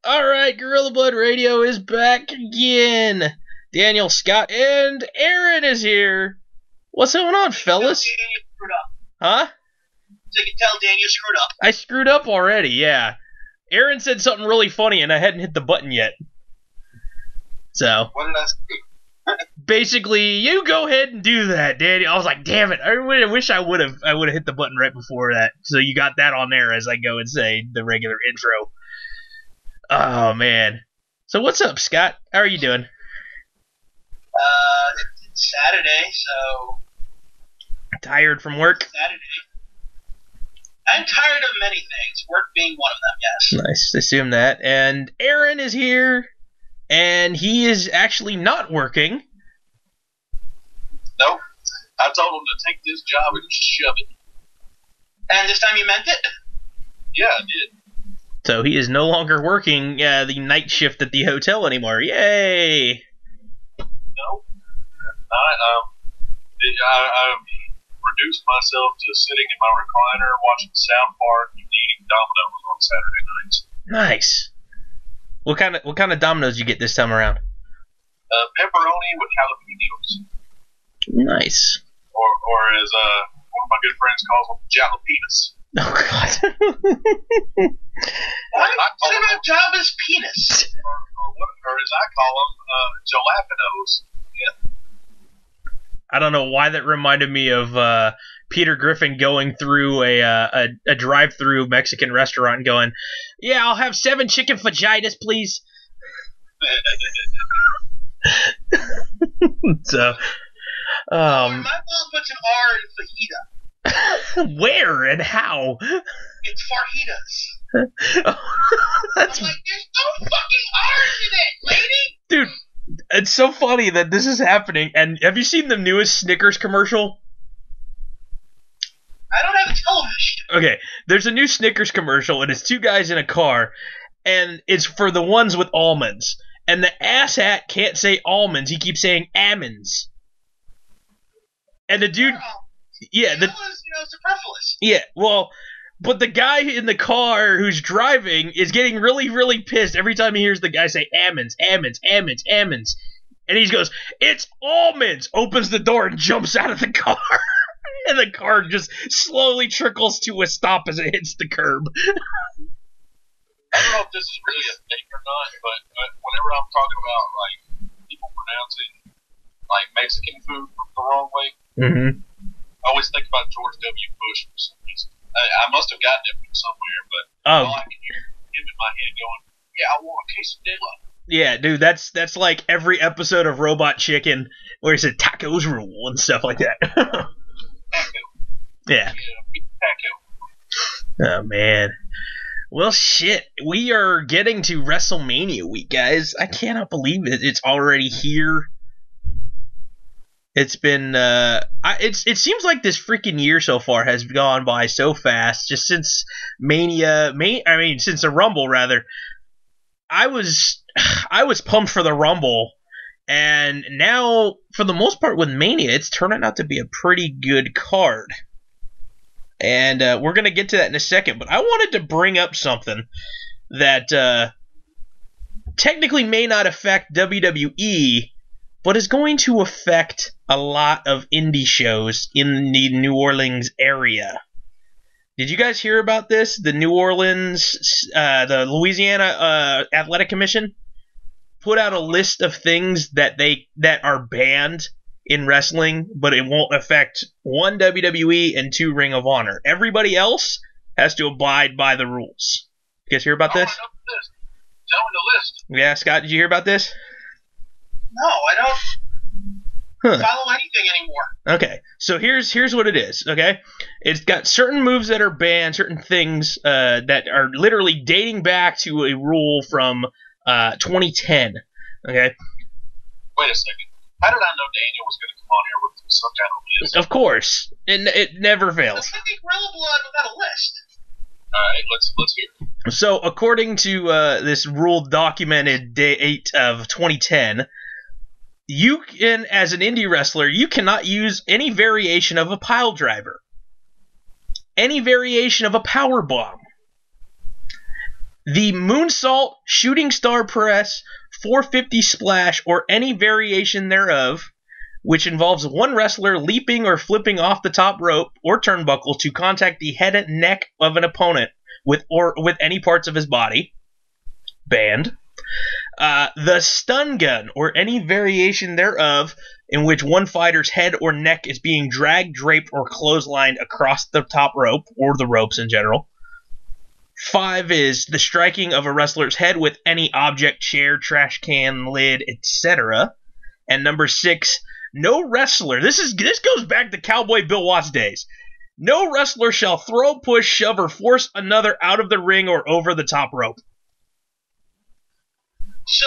Alright, Gorilla Blood Radio is back again. Daniel, Scott, and Aaron is here. What's going on, fellas? Daniel screwed up. Huh? So you can tell Daniel screwed up. I screwed up already, yeah. Aaron said something really funny and I hadn't hit the button yet. So, What did I say? basically, you go ahead and do that, Daniel. I was like, damn it, I wish I would have hit the button right before that. So you got that on there as I go and say the regular intro. Oh, man. So what's up, Scott? How are you doing? It's Saturday, so... Tired from work? Saturday. I'm tired of many things, work being one of them, yes. Nice, assume that. And Aaron is here, and he is actually not working. Nope. I told him to take this job and shove it. And this time you meant it? Yeah, I did. So he is no longer working the night shift at the hotel anymore. Yay! Nope. I reduced myself to sitting in my recliner, watching South Park, and eating Domino's on Saturday nights. Nice. What kind of Dominoes you get this time around? Pepperoni with jalapenos. Nice. Or as one of my good friends calls them, jalapenos. Oh God. Why say my job is penis? or as I call them, jalapenos. Yeah. I don't know why that reminded me of Peter Griffin going through a drive-through Mexican restaurant and going, "Yeah, I'll have 7 chicken fajitas, please." So, My mom puts an R in fajita. where and how? It's fajitas. That's, I'm like, there's no fucking R's in it, lady! dude, it's so funny that this is happening. And have you seen the newest Snickers commercial? I don't have a television. Okay, there's a new Snickers commercial, and it's 2 guys in a car, and it's for the ones with almonds. And the asshat can't say almonds; he keeps saying almonds. And the dude, yeah, That was, superfluous. yeah, well, but the guy in the car who's driving is getting really, really pissed every time he hears the guy say almonds, almonds, almonds, almonds. And he goes, "It's almonds!" Opens the door and jumps out of the car. And the car just slowly trickles to a stop as it hits the curb. I don't know if this is really a thing or not, but whenever I'm talking about like people pronouncing like Mexican food the wrong way, I always think about George W. Bush for some reason. I must have gotten it from somewhere, but all I can hear him in my head going, "Yeah, I want a quesadilla." Yeah, dude, that's like every episode of Robot Chicken where he said tacos rule and stuff like that. Taco. Yeah. Big taco. Oh, man. Well, shit. We are getting to Wrestlemania week, guys. I cannot believe it. It's already here. It's been, it seems like this freaking year so far has gone by so fast. Just since since the Rumble, rather. I was pumped for the Rumble. And now, for the most part with Mania, it's turning out to be a pretty good card. And we're going to get to that in a second. But I wanted to bring up something that technically may not affect WWE, but is going to affect a lot of indie shows in the New Orleans area. Did you guys hear about this? The the Louisiana Athletic Commission put out a list of things that are banned in wrestling, but it won't affect 1, WWE, and 2, Ring of Honor. Everybody else has to abide by the rules. You guys hear about this? I know the list. Tell me the list. Yeah, Scott, did you hear about this? No, I don't follow anything anymore. Okay, so here's what it is, okay? It's got certain moves that are banned, certain things that are literally dating back to a rule from 2010, okay? Wait a second. How did I know Daniel was going to come on here with some kind of list? Of course. It never fails. I think Gorilla Blood without a list. Alright, let's hear it. So, according to this rule documented date of 2010, you can, as an indie wrestler, you cannot use any variation of a pile driver. Any variation of a power bomb. The moonsault, shooting star press, 450 splash, or any variation thereof, which involves one wrestler leaping or flipping off the top rope or turnbuckle to contact the head and neck of an opponent with any parts of his body. Banned. The stun gun, or any variation thereof, in which one fighter's head or neck is being dragged, draped, or clotheslined across the top rope, or the ropes in general. 5 is the striking of a wrestler's head with any object, chair, trash can, lid, etc. And number 6, no wrestler, this goes back to Cowboy Bill Watts days. No wrestler shall throw, push, shove, or force another out of the ring or over the top rope. So,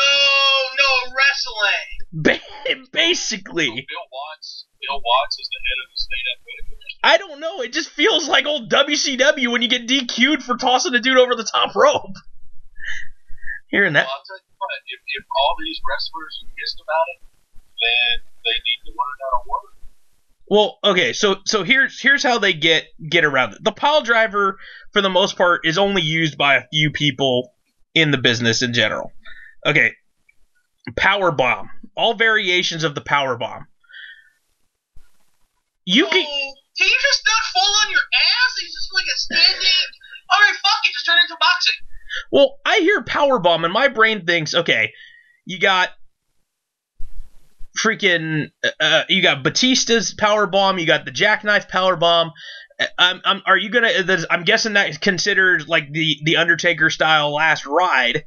no wrestling. Basically. So Bill Watts is the head of the state athletic commission. I don't know. It just feels like old WCW when you get DQ'd for tossing a dude over the top rope. Hearing that. Well, I'll tell you what, if all these wrestlers are pissed about it, then they need to learn how to work. Well, okay, so here's how they get around it. The pile driver, for the most part, is only used by a few people in the business in general. Okay, power bomb. All variations of the power bomb. Can you just not fall on your ass? It's just like a standing. All right, fuck it, just turn it into boxing. Well, I hear power bomb and my brain thinks, okay, you got freaking, you got Batista's power bomb, you got the jackknife power bomb. I'm guessing that's considered like the Undertaker style last ride.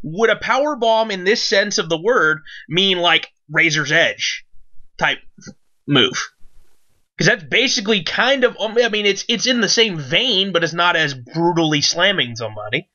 Would a power bomb in this sense of the word mean like Razor's Edge type move? Because that's basically kind of, I mean, it's in the same vein, but it's not as brutally slamming somebody.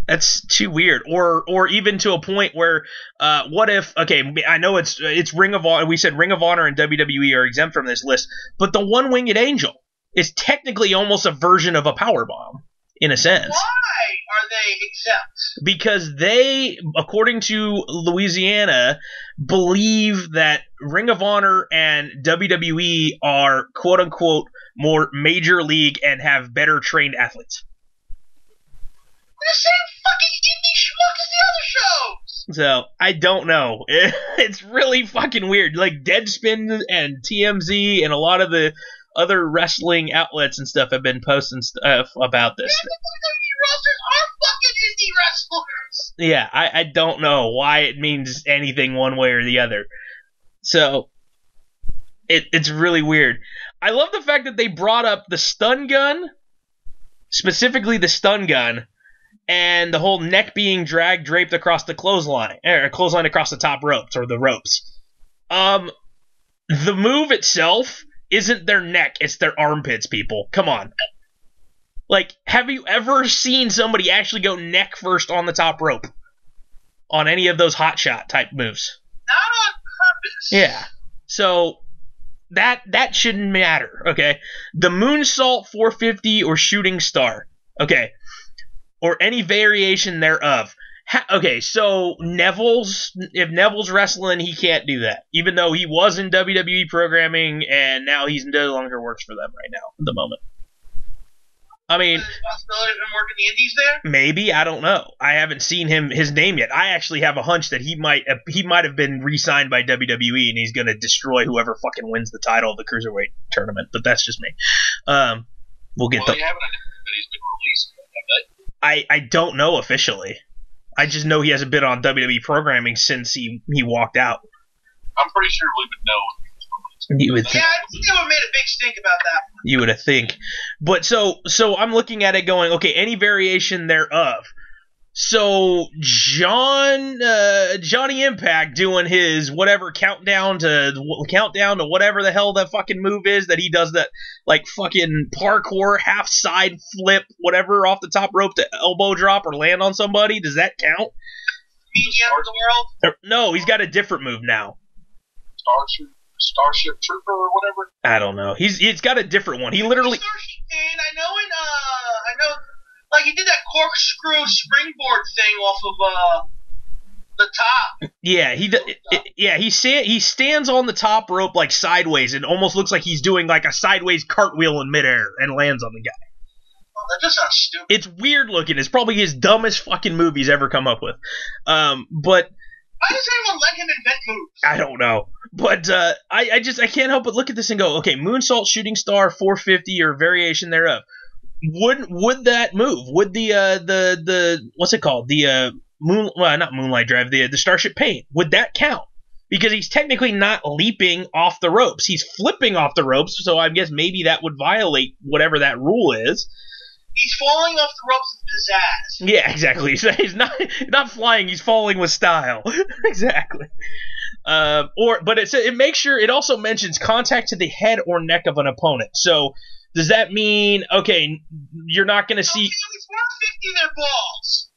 That's too weird. Or even to a point where, what if, okay, I know it's Ring of Honor, we said Ring of Honor and WWE are exempt from this list, but the One-Winged Angel is technically almost a version of a powerbomb, in a sense. Why are they exempt? Because they, according to Louisiana, believe that Ring of Honor and WWE are, quote-unquote, more major league and have better trained athletes. The same fucking indie schmuck as the other shows. So, I don't know. It's really fucking weird. Like, Deadspin and TMZ and a lot of the other wrestling outlets and stuff have been posting stuff about this. Yeah, the WWE rosters are fucking indie wrestlers. Yeah, I don't know why it means anything one way or the other. So, it's really weird. I love the fact that they brought up the stun gun, specifically the stun gun, and the whole neck being dragged, draped across the clothesline, or clothesline across the top ropes, or the ropes. The move itself isn't their neck, it's their armpits, people. Come on. Like, have you ever seen somebody actually go neck first on the top rope? On any of those hot shot type moves? Not on purpose. Yeah. So, that shouldn't matter, okay? The moonsault 450 or shooting star. Okay. Or any variation thereof. Okay, so if Neville's wrestling, he can't do that. Even though he was in WWE programming, and now he's no longer works for them right now, at the moment. I mean, There's a possibility of him working the indies there? Maybe, I don't know. I haven't seen his name yet. I actually have a hunch that he might have been re-signed by WWE, and he's going to destroy whoever fucking wins the title of the Cruiserweight tournament, but that's just me. We'll get Well, they haven't announced that he's been released, have they? I don't know officially. I just know he hasn't been on WWE programming since he walked out. I'm pretty sure we would know if he was released. You would Yeah, I think they would have made a big stink about that one. You would think. But so I'm looking at it going, okay, any variation thereof. So Johnny Impact doing his whatever countdown to whatever the hell that fucking move is that he does, that like fucking parkour half side flip whatever off the top rope to elbow drop or land on somebody. Does that count? Medium of the world? No, he's got a different move now. Starship Trooper or whatever? I don't know. He's got a different one. He literally. Starship Kane, I know, like he did that corkscrew springboard thing off of the top. Yeah, he stands on the top rope like sideways and almost looks like he's doing like a sideways cartwheel in midair and lands on the guy. that just sounds stupid. It's weird looking. It's probably his dumbest fucking movie he's ever come up with. But why does anyone let him invent moves? I don't know. But I can't help but look at this and go, okay, moonsault, shooting star, 450 or variation thereof. Would that move? Would the what's it called? The not Moonlight Drive, the Starship Paint. Would that count? Because he's technically not leaping off the ropes. He's flipping off the ropes, so I guess maybe that would violate whatever that rule is. He's falling off the ropes with pizzazz. Yeah, exactly. He's not flying, he's falling with style. Exactly. But it makes sure, it also mentions contact to the head or neck of an opponent. So does that mean, okay, you're not going to see... Okay, it's 150 their balls.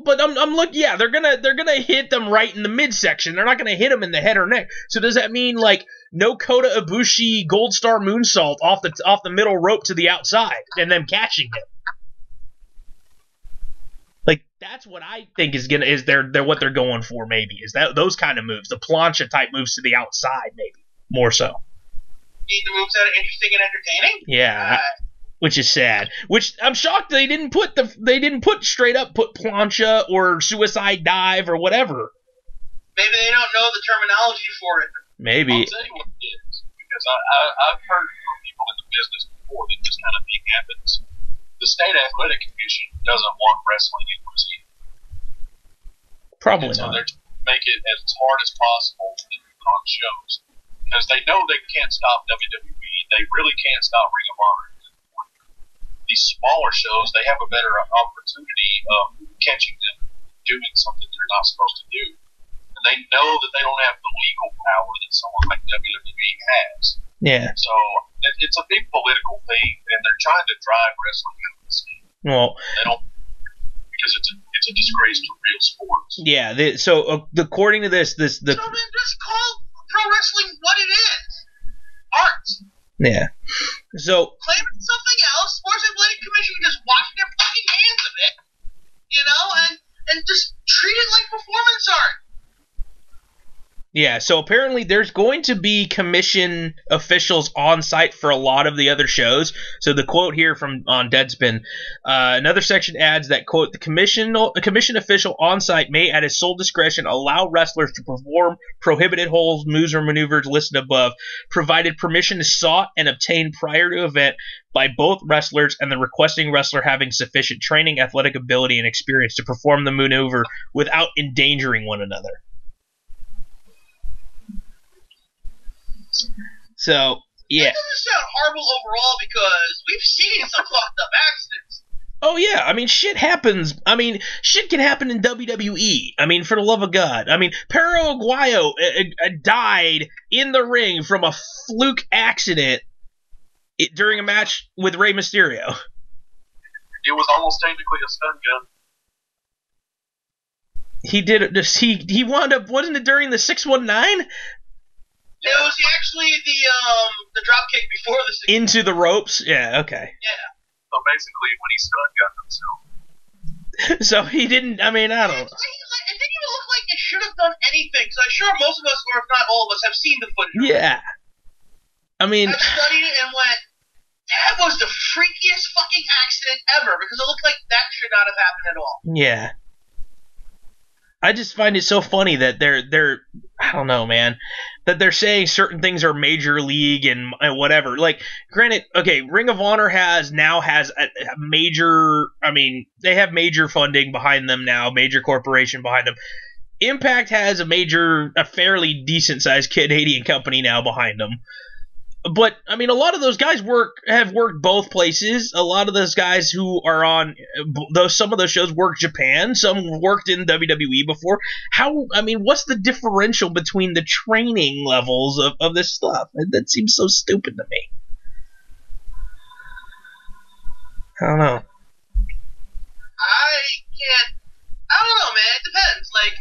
But I'm looking. Yeah, they're gonna hit them right in the midsection. They're not gonna hit them in the head or neck. So does that mean like no Kota Ibushi Gold Star moonsault off the middle rope to the outside and them catching him? Like that's what I think is they're what they're going for. Maybe is that those kind of moves, the plancha type moves to the outside, maybe more so. Need the moves that are interesting and entertaining. Yeah. Which is sad. Which I'm shocked they didn't put straight up plancha or suicide dive or whatever. Maybe they don't know the terminology for it. Maybe. I'll tell you what it is, because I've heard from people in the business before that this kind of thing happens. The State Athletic Commission doesn't want wrestling in Louisiana. Probably so not. They're to make it as hard as possible to put on shows because they know they can't stop WWE. They really can't stop Ring of Honor. These smaller shows, they have a better opportunity of catching them doing something they're not supposed to do. And they know that they don't have the legal power that someone like WWE has. Yeah. So it's a big political thing, and they're trying to drive wrestling out of the state. Well, they don't, because it's a disgrace to real sports. Yeah. According to this. So then just call pro wrestling what it is. Art. Yeah. So claim it's something else. Sports Athletic Commission can just wash their fucking hands of it, and just treat it like performance art. Yeah, so apparently there's going to be commission officials on site for a lot of the other shows. So the quote here on Deadspin, another section adds that, quote, the commission official on site may at his sole discretion allow wrestlers to perform prohibited holds, moves, or maneuvers listed above, provided permission is sought and obtained prior to event by both wrestlers and the requesting wrestler having sufficient training, athletic ability, and experience to perform the maneuver without endangering one another. So, yeah. That doesn't sound horrible overall because we've seen some fucked up accidents. Oh, yeah. I mean, shit happens. I mean, shit can happen in WWE. I mean, for the love of God. I mean, Perro Aguayo died in the ring from a fluke accident during a match with Rey Mysterio. It was almost technically a stun gun. He did it. He wound up, wasn't it during the 619? It was actually the drop kick before the 619. Into the ropes? Yeah, okay. Yeah. So basically, when he stun gunned himself. So he didn't, I mean, I don't know. It didn't even look like it should have done anything, because I'm sure most of us, or if not all of us, have seen the footage. Yeah. I mean... I studied it and went, that was the freakiest fucking accident ever, because it looked like that should not have happened at all. Yeah. I just find it so funny that they're I don't know, man, that they're saying certain things are major league and whatever. Like, granted, okay, Ring of Honor now has a major, I mean, they have major funding behind them now, major corporation behind them. Impact has a fairly decent-sized Canadian company now behind them. But, I mean, a lot of those guys have worked both places. A lot of those guys who are on some of those shows work Japan. Some worked in WWE before. What's the differential between the training levels of this stuff? That seems so stupid to me. I don't know. I don't know, man. It depends. Like,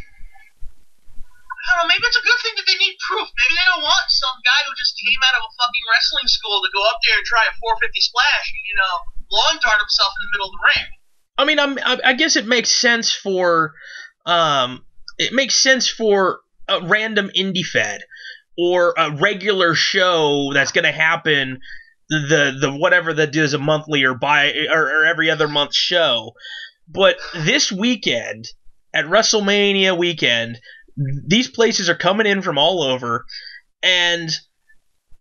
I don't know, maybe it's a good thing that they need proof. Maybe they don't want some guy who just came out of a fucking wrestling school to go up there and try a 450 splash and, lawn dart himself in the middle of the ring. I mean, I guess it makes sense for a random indie fed or a regular show that's going to happen the whatever that does a monthly or every other month show. But this weekend, at Wrestlemania weekend, these places are coming in from all over, and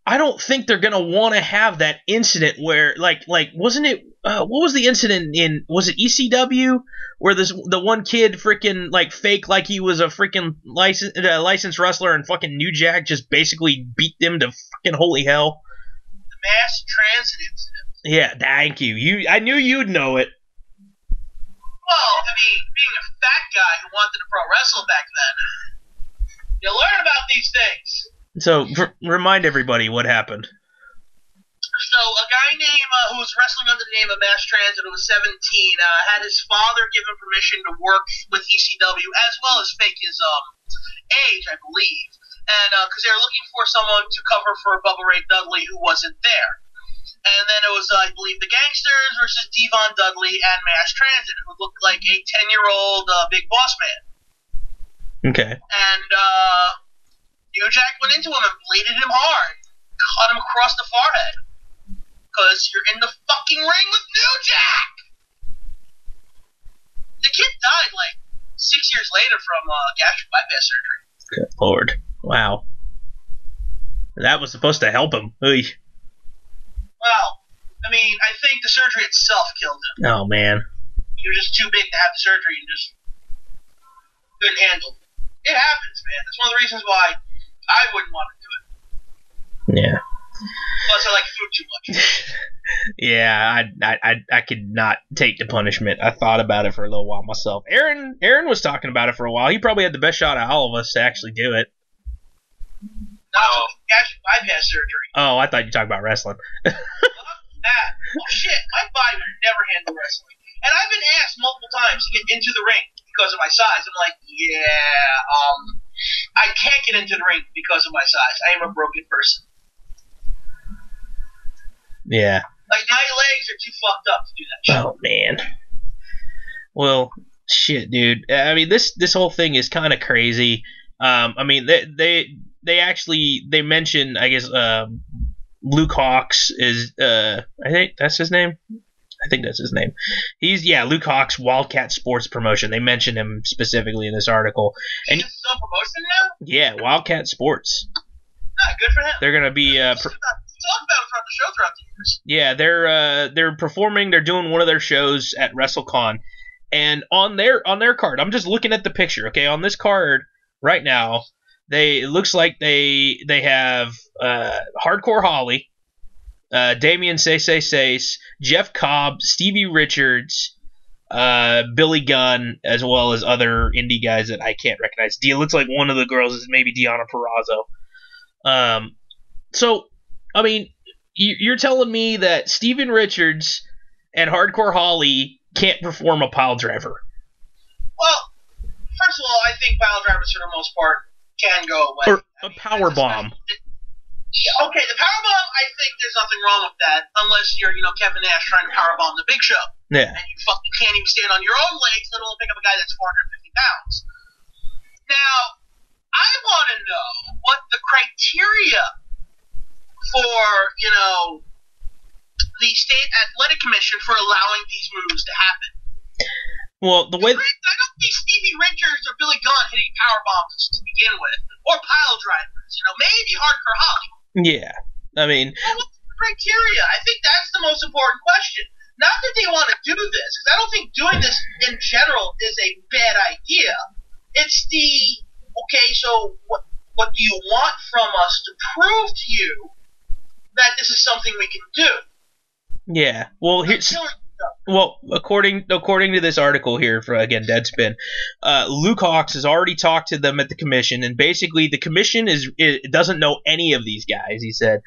I don't think they're gonna want to have that incident where, like, wasn't it? What was the incident in? Was it ECW where the one kid freaking like fake like he was a freaking licensed wrestler and fucking New Jack just basically beat them to fucking holy hell? The mass transit incident. Yeah, thank you. I knew you'd know it. Well, I mean, being a fat guy who wanted to pro wrestle back then, you learn about these things. So, remind everybody what happened. So, a guy named who was wrestling under the name of Mass Transit, who was 17, had his father give him permission to work with ECW as well as fake his age, I believe, and because they were looking for someone to cover for Bubba Ray Dudley who wasn't there. And then it was, I believe, the Gangsters versus Devon Dudley and Mass Transit, who looked like a 10-year-old Big Boss Man. Okay. And New Jack went into him and bladed him hard, cut him across the forehead. Because you're in the fucking ring with New Jack! The kid died, like, 6 years later from gastric bypass surgery. Good Lord. Wow. That was supposed to help him. Oy. Well, I mean, I think the surgery itself killed him. Oh, man. He was just too big to have the surgery and just couldn't handle it. It happens, man. That's one of the reasons why I wouldn't want to do it. Yeah. Plus, I like food too much. Yeah, I could not take the punishment. I thought about it for a little while myself. Aaron was talking about it for a while. He probably had the best shot of all of us to actually do it. Not gastric bypass surgery. Oh, I thought you talked about wrestling. Fuck that. Oh, shit. My body would never handle wrestling. And I've been asked multiple times to get into the ring because of my size. I'm like, I can't get into the ring because of my size. I am a broken person. Yeah. Like, my legs are too fucked up to do that shit. Oh, man. Well, shit, dude. I mean, this whole thing is kind of crazy. I mean, they actually mentioned, I guess, Luke Hawx is, I think that's his name. He's Luke Hawx, Wildcat Sports Promotion. They mentioned him specifically in this article. And he's still promotion now? Yeah, Wildcat Sports. Ah, good for him. They're gonna be talk about him throughout the show throughout the years. Yeah, they're performing. They're doing one of their shows at WrestleCon, and on their card, I'm just looking at the picture. Okay, on this card right now, it looks like they have Hardcore Holly, Damian Says, Jeff Cobb, Stevie Richards, Billy Gunn, as well as other indie guys that I can't recognize. It looks like one of the girls is maybe Deonna Purrazzo. So, I mean, you're telling me that Steven Richards and Hardcore Holly can't perform a pile driver? Well, first of all, I think pile drivers for the most part can go away. Or a power bomb. Yeah, okay, the power bomb, I think there's nothing wrong with that, unless you're, Kevin Nash trying to power bomb the Big Show. Yeah. And you fucking can't even stand on your own legs, let alone pick up a guy that's 450 pounds. Now, I want to know what the criteria for, the State Athletic Commission for allowing these moves to happen. Well, the way... I don't see Stevie Richards or Billy Gunn hitting power bombs to begin with, or pile drivers, maybe Hardcore Holly. Yeah, I mean... Well, what's the criteria? I think that's the most important question. Not that they want to do this, because I don't think doing this in general is a bad idea. It's okay, so what do you want from us to prove to you that this is something we can do? Yeah, well, according to this article here, for, again, Deadspin, Luke Hawx has already talked to them at the commission, and basically the commission doesn't know any of these guys, he said.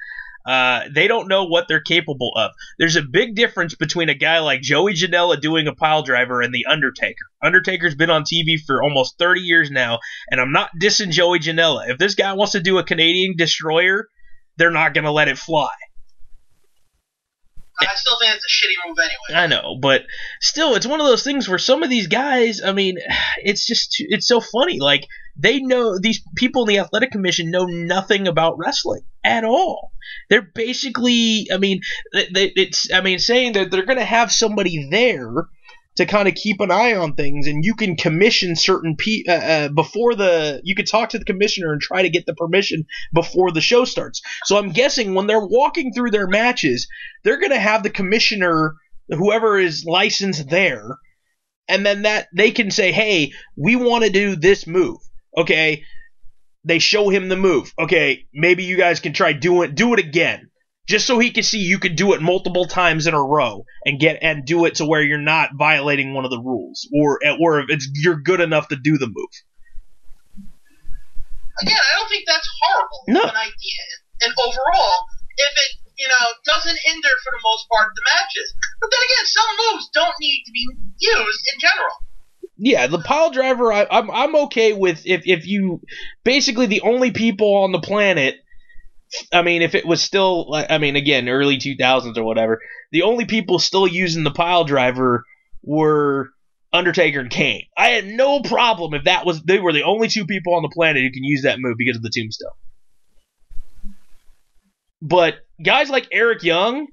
They don't know what they're capable of. There's a big difference between a guy like Joey Janela doing a pile driver and The Undertaker. Undertaker's been on TV for almost 30 years now, and I'm not dissing Joey Janela. If this guy wants to do a Canadian Destroyer, they're not going to let it fly. I still think it's a shitty move anyway. I know, but still, it's one of those things where some of these guys, I mean, it's so funny. Like, they know, these people in the Athletic Commission know nothing about wrestling at all. They're basically, saying that they're going to have somebody there to kind of keep an eye on things, and you can commission certain you could talk to the commissioner and try to get the permission before the show starts. So I'm guessing when they're walking through their matches, they're going to have the commissioner, whoever is licensed there, and then that they can say, hey, we want to do this move. Okay, they show him the move. Okay, maybe you guys can try do it again, just so he can see you can do it multiple times in a row and do it to where you're not violating one of the rules, or if you're good enough to do the move. Again, I don't think that's horrible of an idea. And overall, if it doesn't hinder for the most part the matches, but then again, some moves don't need to be used in general. Yeah, the pile driver, I'm okay with if you basically the only people on the planet. I mean, if it was still, again, early 2000s or whatever, the only people still using the pile driver were Undertaker and Kane. I had no problem if they were the only two people on the planet who can use that move because of the tombstone. But guys like Eric Young,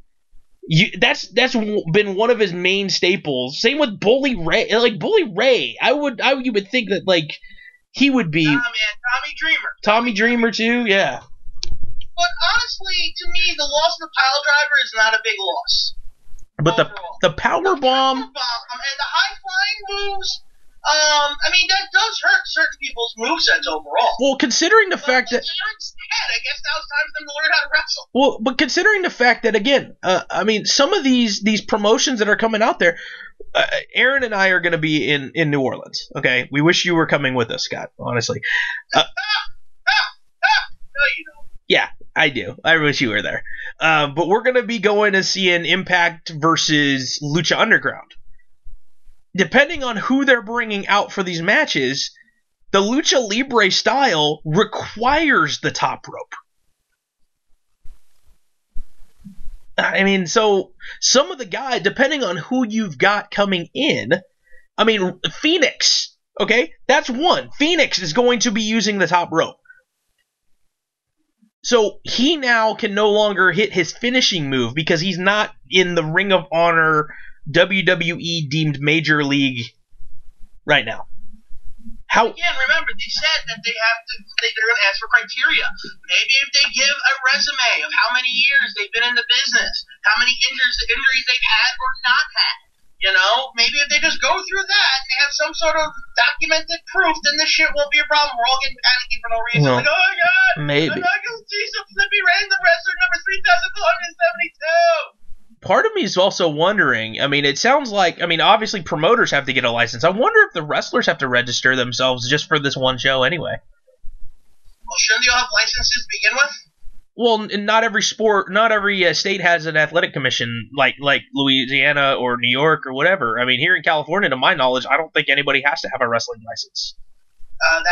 that's been one of his main staples. Same with Bully Ray. Like Bully Ray, you would think that he would be. Nah, man, Tommy Dreamer. Tommy Dreamer too, yeah. But honestly, to me, the loss of the pile driver is not a big loss. But the power bomb and the high flying moves, that does hurt certain people's movesets overall. Well, considering the fact that I guess now it's time for them to learn how to wrestle. Well, but considering the fact that again, some of these promotions that are coming out there, Aaron and I are going to be in New Orleans. Okay, we wish you were coming with us, Scott. Honestly. No, you don't. Yeah, I do. I wish you were there. But we're going to be going to see an Impact versus Lucha Underground. Depending on who they're bringing out for these matches, the Lucha Libre style requires the top rope. So some of the guys, depending on who you've got coming in, Phoenix, okay? That's one. Phoenix is going to be using the top rope. So he now can no longer hit his finishing move because he's not in the Ring of Honor WWE deemed Major League right now. Again, remember, they said that they're going to ask for criteria. Maybe if they give a resume of how many years they've been in the business, how many injuries they've had or not had. Maybe if they just go through that and they have some sort of documented proof, then this shit won't be a problem. We're all getting panicky for no reason. No, oh my god, maybe. I'm not going to see some flippy random wrestler number 3,472. Part of me is also wondering, it sounds like, obviously promoters have to get a license. I wonder if the wrestlers have to register themselves just for this one show anyway. Well, shouldn't they all have licenses to begin with? Well, not every state has an athletic commission like Louisiana or New York or whatever. Here in California, to my knowledge, I don't think anybody has to have a wrestling license. That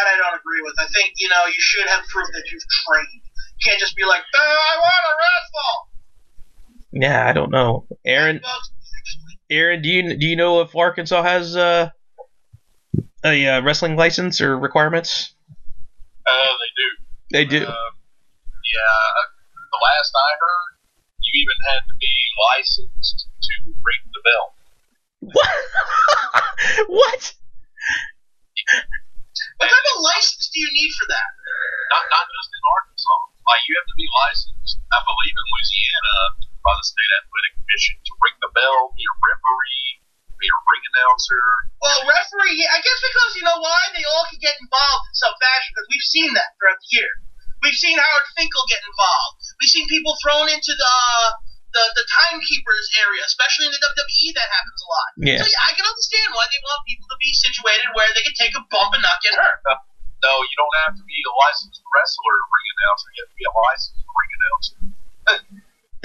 I don't agree with. I think, you should have proof that you've trained. You can't just be like, I want to wrestle! Yeah, I don't know. Aaron, do you know if Arkansas has a wrestling license or requirements? They do. They do. Yeah, the last I heard, you even had to be licensed to ring the bell. What? What? What type of license do you need for that? Not just in Arkansas. You have to be licensed, I believe, in Louisiana by the State Athletic Commission to ring the bell, be a referee, be a ring announcer. Well, referee, I guess because you know why? They all can get involved in some fashion because we've seen that throughout the year. We've seen Howard Finkel get involved. We've seen people thrown into the timekeepers area, especially in the WWE. That happens a lot. Yeah. So I can understand why they want people to be situated where they can take a bump and not get hurt. No, you don't have to be a licensed wrestler to ring announcer. You have to be a licensed ring announcer.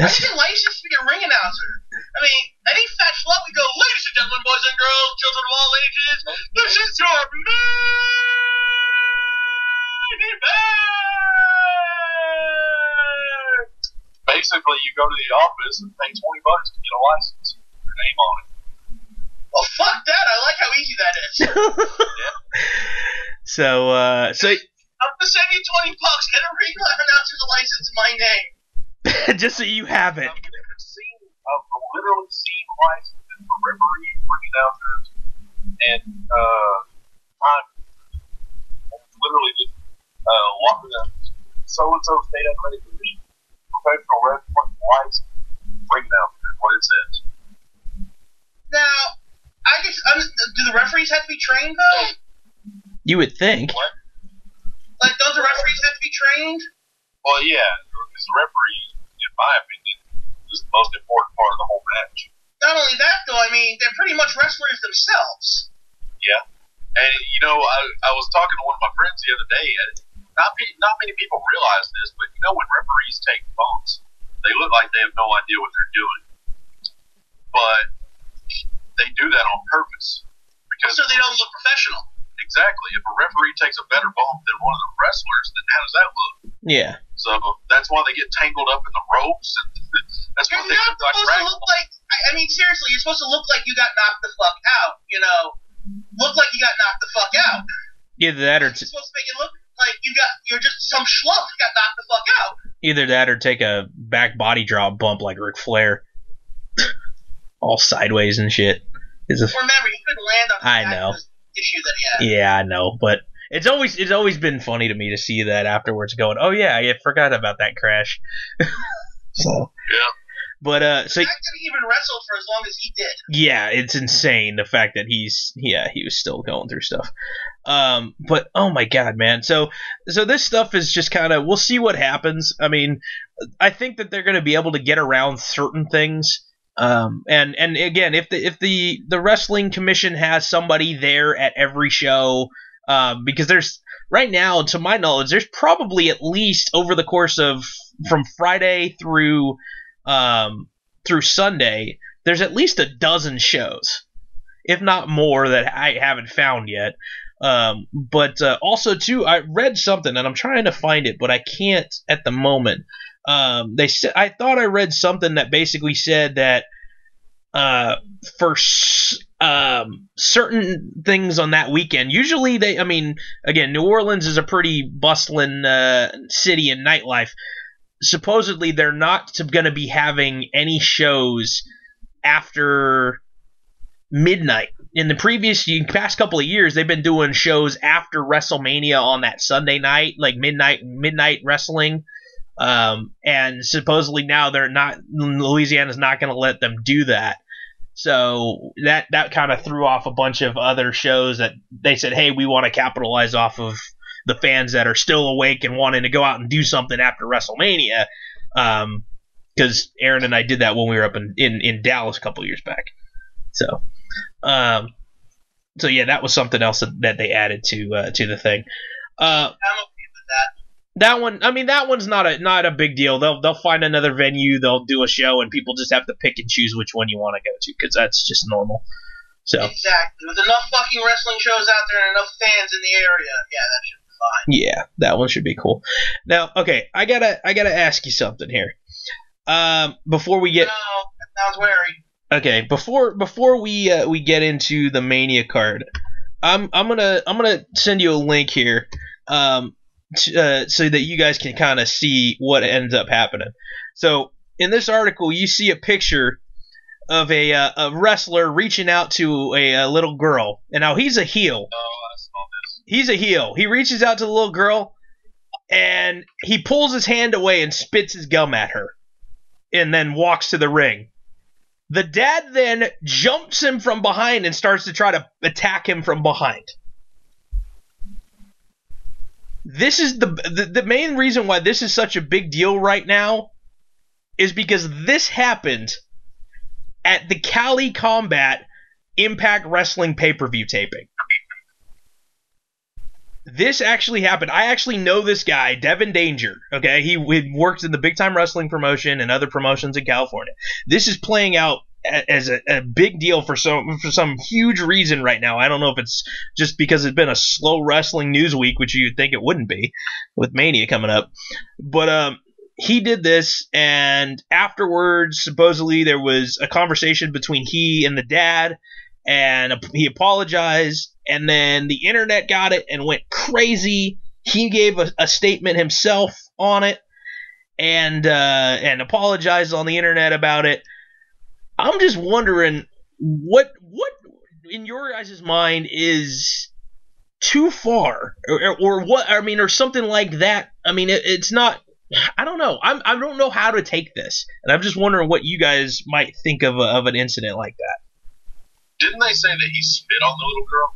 I think licensed to be a ring announcer. Any fat schlub would go, ladies and gentlemen, boys and girls, children of all ages, this is your main event! Basically, you go to the office and pay $20 to get a license. Your name on it. Well, fuck that. I like how easy that is. Yeah. So I'm going to send you $20. Get a ring announcer's license in my name. Just so you have it. I've literally seen lights with the referee bringing out and time. Literally just walking up. So-and-so State Athletic Commission, professional wrestling lights, bring down what it says. Now, I guess, do the referees have to be trained, though? You would think. What? Like, don't the referees have to be trained? Well, yeah, because the referee, in my opinion, is the most important part of the whole match. Not only that, though, I mean, they're pretty much wrestlers themselves. Yeah. And, you know, I was talking to one of my friends the other day, and not many people realize this, but, you know, when referees take bumps, they look like they have no idea what they're doing. But they do that on purpose. Because so they don't look professional. Exactly. If a referee takes a better bump than one of the wrestlers, then how does that look? Yeah. So that's why they get tangled up in the ropes. And that's why they look like supposed to look like. I mean, seriously, you're supposed to look like you got knocked the fuck out. You know, look like you got knocked the fuck out. Either that, or you're supposed to make it look like you're just some schluff that got knocked the fuck out. Either that, or take a back body drop bump like Ric Flair, all sideways and shit. Remember, he couldn't land on. I know. Issue that he had. Yeah, I know, but it's always been funny to me to see that afterwards, going, "Oh yeah, I forgot about that crash." So yeah, but the fact that he even wrestled for as long as he did. Yeah, it's insane the fact that he was still going through stuff. But oh my god, man! So this stuff is just kind of, we'll see what happens. I mean, I think that they're going to be able to get around certain things. And again, if the wrestling commission has somebody there at every show, because there's right now, to my knowledge, there's probably at least over the course of from Friday through Sunday, there's at least a dozen shows, if not more, that I haven't found yet. But also too, I read something and I'm trying to find it, but I can't at the moment. I thought I read something that basically said that for certain things on that weekend, usually again, New Orleans is a pretty bustling city and nightlife. Supposedly they're not going to be having any shows after midnight. In the past couple of years, they've been doing shows after WrestleMania on that Sunday night, like midnight wrestling. And supposedly now Louisiana's not going to let them do that. So that kind of threw off a bunch of other shows that they said, hey, we want to capitalize off of the fans that are still awake and wanting to go out and do something after WrestleMania. Because Aaron and I did that when we were up in Dallas a couple years back. So yeah, that was something else that they added to the thing. I'm okay with that. That one's not a big deal. They'll find another venue, they'll do a show, and people just have to pick and choose which one you want to go to, because that's just normal. So exactly, with enough fucking wrestling shows out there and enough fans in the area, yeah, that should be fine. Yeah, that one should be cool. Now, okay, I gotta ask you something here. Before we get, that sounds wary. Okay, before we get into the Mania card, I'm gonna send you a link here. So that you guys can kind of see what ends up happening. So in this article, you see a picture of a wrestler reaching out to a little girl. And now he's a heel. Oh, I saw this. He's a heel. He reaches out to the little girl, and he pulls his hand away and spits his gum at her, and then walks to the ring. The dad then jumps him from behind and starts to try to attack him from behind. This is the main reason why this is such a big deal right now is because this happened at the Cali Combat Impact Wrestling pay-per-view taping. This actually happened. I actually know this guy, Devin Danger. Okay, he works in the Big Time Wrestling promotion and other promotions in California. This is playing out as a big deal for some huge reason right now. I don't know if it's just because it's been a slow wrestling news week, which you'd think it wouldn't be with Mania coming up. But he did this, and afterwards, supposedly there was a conversation between he and the dad, and he apologized, and then the internet got it and went crazy. He gave a statement himself on it, and apologized on the internet about it. I'm just wondering what in your guys' mind is too far, or what? I mean, or something like that. I mean, it's not. I don't know. I don't know how to take this, and I'm just wondering what you guys might think of an incident like that. Didn't they say that he spit on the little girl?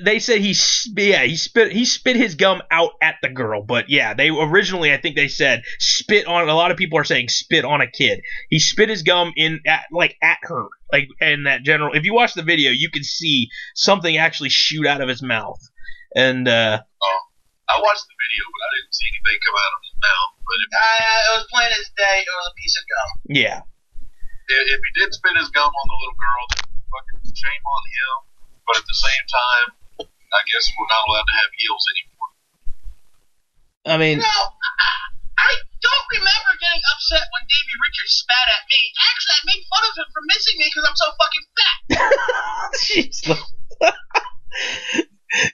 They said he spit his gum out at the girl, but yeah, they originally, I think they said spit on. A lot of people are saying spit on a kid. He spit his gum at her, like in that general. If you watch the video, you can see something actually shoot out of his mouth. And I watched the video, but I didn't see anything come out of his mouth. But it was plain as day. It was a piece of gum. Yeah. If he did spit his gum on the little girl, then fucking shame on him. But at the same time, I guess we're not allowed to have heels anymore. I mean, no, I don't remember getting upset when Davey Richards spat at me. Actually, I made fun of him for missing me because I'm so fucking fat. Jeez.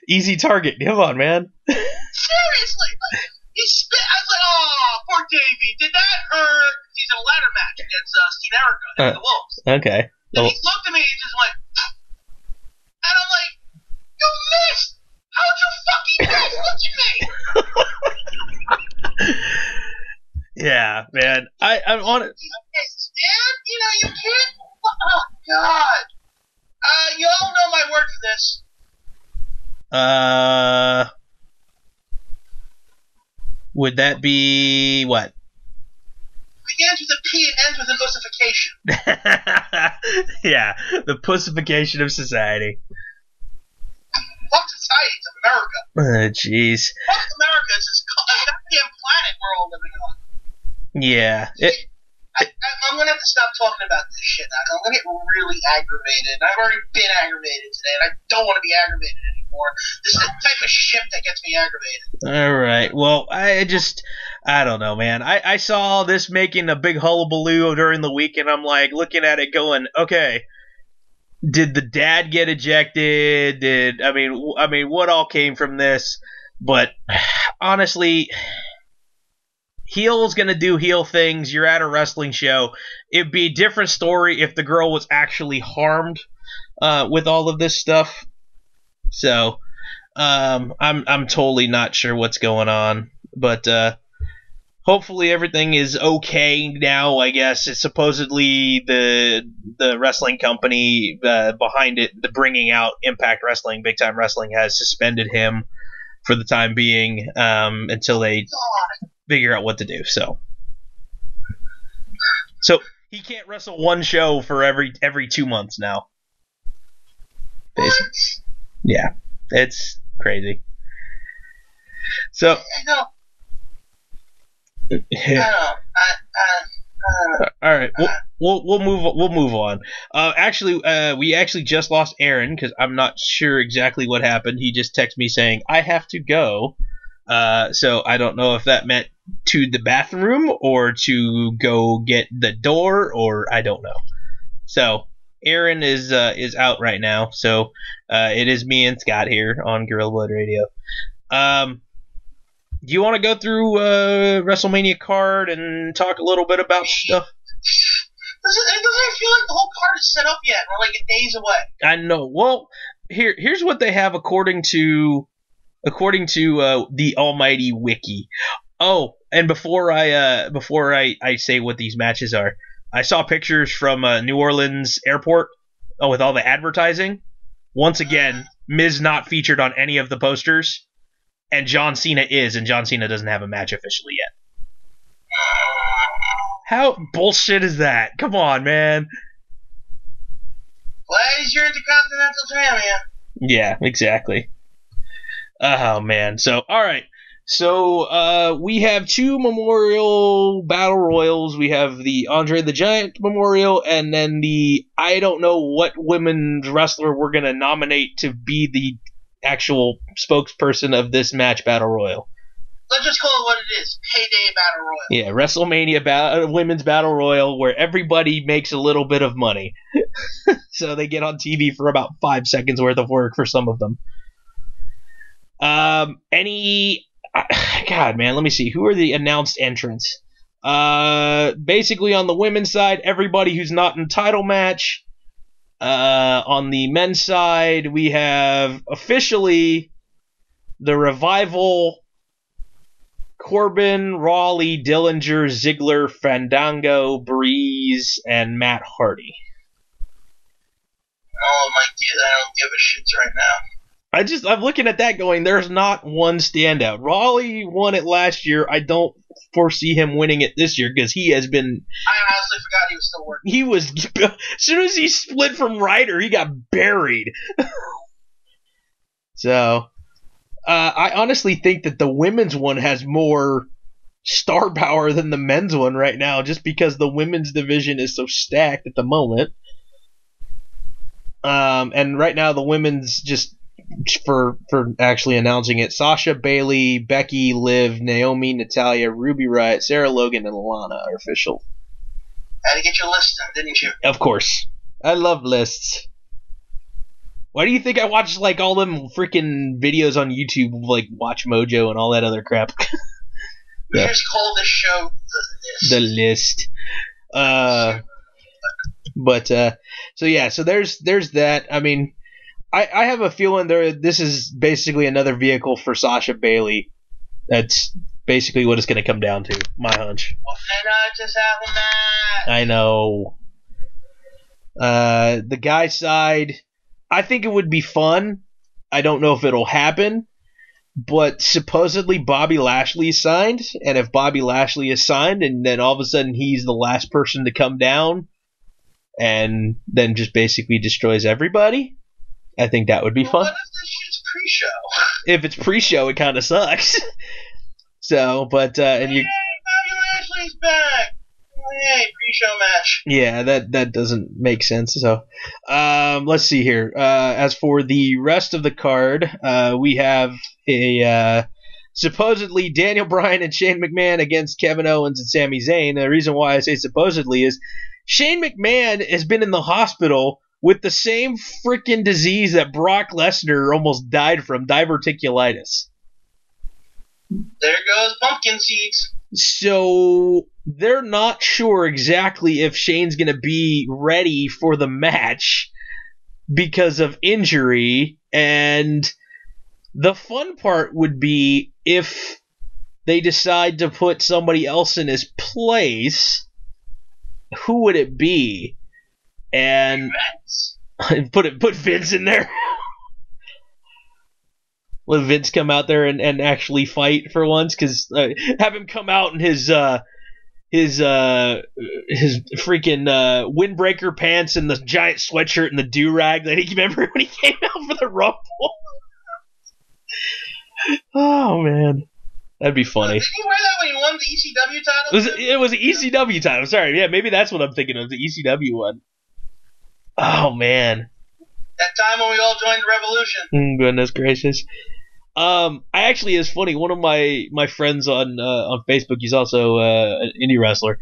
Easy target. Come on, man. Seriously, like, he spit. I was like, oh, poor Davey. Did that hurt? He's in a ladder match against Steve Erica and the Wolves. Okay. And he looked at me and just went, and I'm like, you missed! How'd you fucking miss? Look at me! Yeah, man. I'm on it. Man, you know, you can't. Oh, God. You all know my word for this. Would that be what? Begins with a P and ends with an ossification. Yeah, the pussification of society. Fuck society, it's America. Jeez. Fuck America, it's this goddamn planet we're all living on. Yeah. I'm going to have to stop talking about this shit. I'm going to get really aggravated. I've already been aggravated today, and I don't want to be aggravated anymore. This is the type of shit that gets me aggravated. All right. Well, I don't know, man. I saw this making a big hullabaloo during the week, and I'm like looking at it going, okay, did the dad get ejected? I mean, what all came from this? But honestly, heel's gonna do heel things. You're at a wrestling show. It'd be a different story if the girl was actually harmed with all of this stuff. So I'm totally not sure what's going on, but hopefully everything is okay now. I guess it's supposedly the wrestling company behind it, the bringing out Impact Wrestling, Big Time Wrestling, has suspended him for the time being until they figure out what to do. So he can't wrestle one show for every 2 months now. Basically. Yeah, it's crazy. So. I know. All right, we'll move on. We actually just lost Aaron because I'm not sure exactly what happened. He just texted me saying I have to go. So I don't know if that meant to the bathroom or to go get the door, or I don't know. So Aaron is out right now. So it is me and Scott here on Gorilla Blood Radio. Do you want to go through WrestleMania card and talk a little bit about stuff? It doesn't feel like the whole card is set up yet. We're like a days away. I know. Well, here's what they have according to the Almighty Wiki. Oh, and before I say what these matches are, I saw pictures from New Orleans airport with all the advertising. Once again, Miz not featured on any of the posters. And John Cena is, and John Cena doesn't have a match officially yet. How bullshit is that? Come on, man. Glad he's your Intercontinental Champion. Yeah, exactly. Oh, man. So, alright. So, we have 2 Memorial Battle Royals. We have the Andre the Giant Memorial, and then the I don't know what women's wrestler we're going to nominate to be the actual spokesperson of this match battle royal. Let's just call it what it is. Payday Battle Royal. Yeah, WrestleMania women's battle royal, where everybody makes a little bit of money. So they get on TV for about 5 seconds worth of work for some of them. God, man, let me see. Who are the announced entrants? Basically, on the women's side, everybody who's not in title match. On the men's side, we have officially the Revival, Corbin, Raleigh, Dillinger, Ziggler, Fandango, Breeze, and Matt Hardy. Oh my god, I don't give a shit right now. I'm looking at that going, there's not one standout. Raleigh won it last year. I don't foresee him winning it this year because he has been... I honestly forgot he was still working. He was... As soon as he split from Ryder, he got buried. So, I honestly think that the women's one has more star power than the men's one right now just because the women's division is so stacked at the moment. And right now the women's just... For actually announcing it, Sasha, Bailey, Becky, Liv, Naomi, Natalya, Ruby Riott, Sarah Logan, and Lana are official. Had to get your list done, didn't you? Of course. I love lists. Why do you think I watch like all them freaking videos on YouTube like Watch Mojo and all that other crap? We just call this show The List. So there's that. I mean, I have a feeling this is basically another vehicle for Sasha Bailey. That's basically what it's going to come down to, my hunch. Well, why not just have a match? I know. The guy side, I think it would be fun. I don't know if it'll happen, but supposedly Bobby Lashley is signed, and if Bobby Lashley is signed, and then all of a sudden he's the last person to come down, and then just basically destroys everybody, I think that would be fun. What if this shit's pre-show? If it's pre-show, it kind of sucks. So, but and you. Hey, Bobby Lashley's back. Hey, pre-show match. Yeah, that doesn't make sense. So, let's see here. As for the rest of the card, we have a supposedly Daniel Bryan and Shane McMahon against Kevin Owens and Sami Zayn. The reason why I say supposedly is Shane McMahon has been in the hospital with the same freaking disease that Brock Lesnar almost died from, diverticulitis. There goes pumpkin seeds. So they're not sure exactly if Shane's going to be ready for the match because of injury. And the fun part would be if they decide to put somebody else in his place. Who would it be? And put Vince in there. Let Vince come out there and actually fight for once, because have him come out in his freaking windbreaker pants and the giant sweatshirt and the do-rag that he remember when he came out for the Rumble. Oh man, that'd be funny. Did he wear that when he won the ECW title? It was an ECW title. Sorry, yeah, maybe that's what I'm thinking of, the ECW one. Oh man. That time when we all joined the Revolution. Goodness gracious. I actually, it's funny. One of my friends on Facebook, he's also an indie wrestler.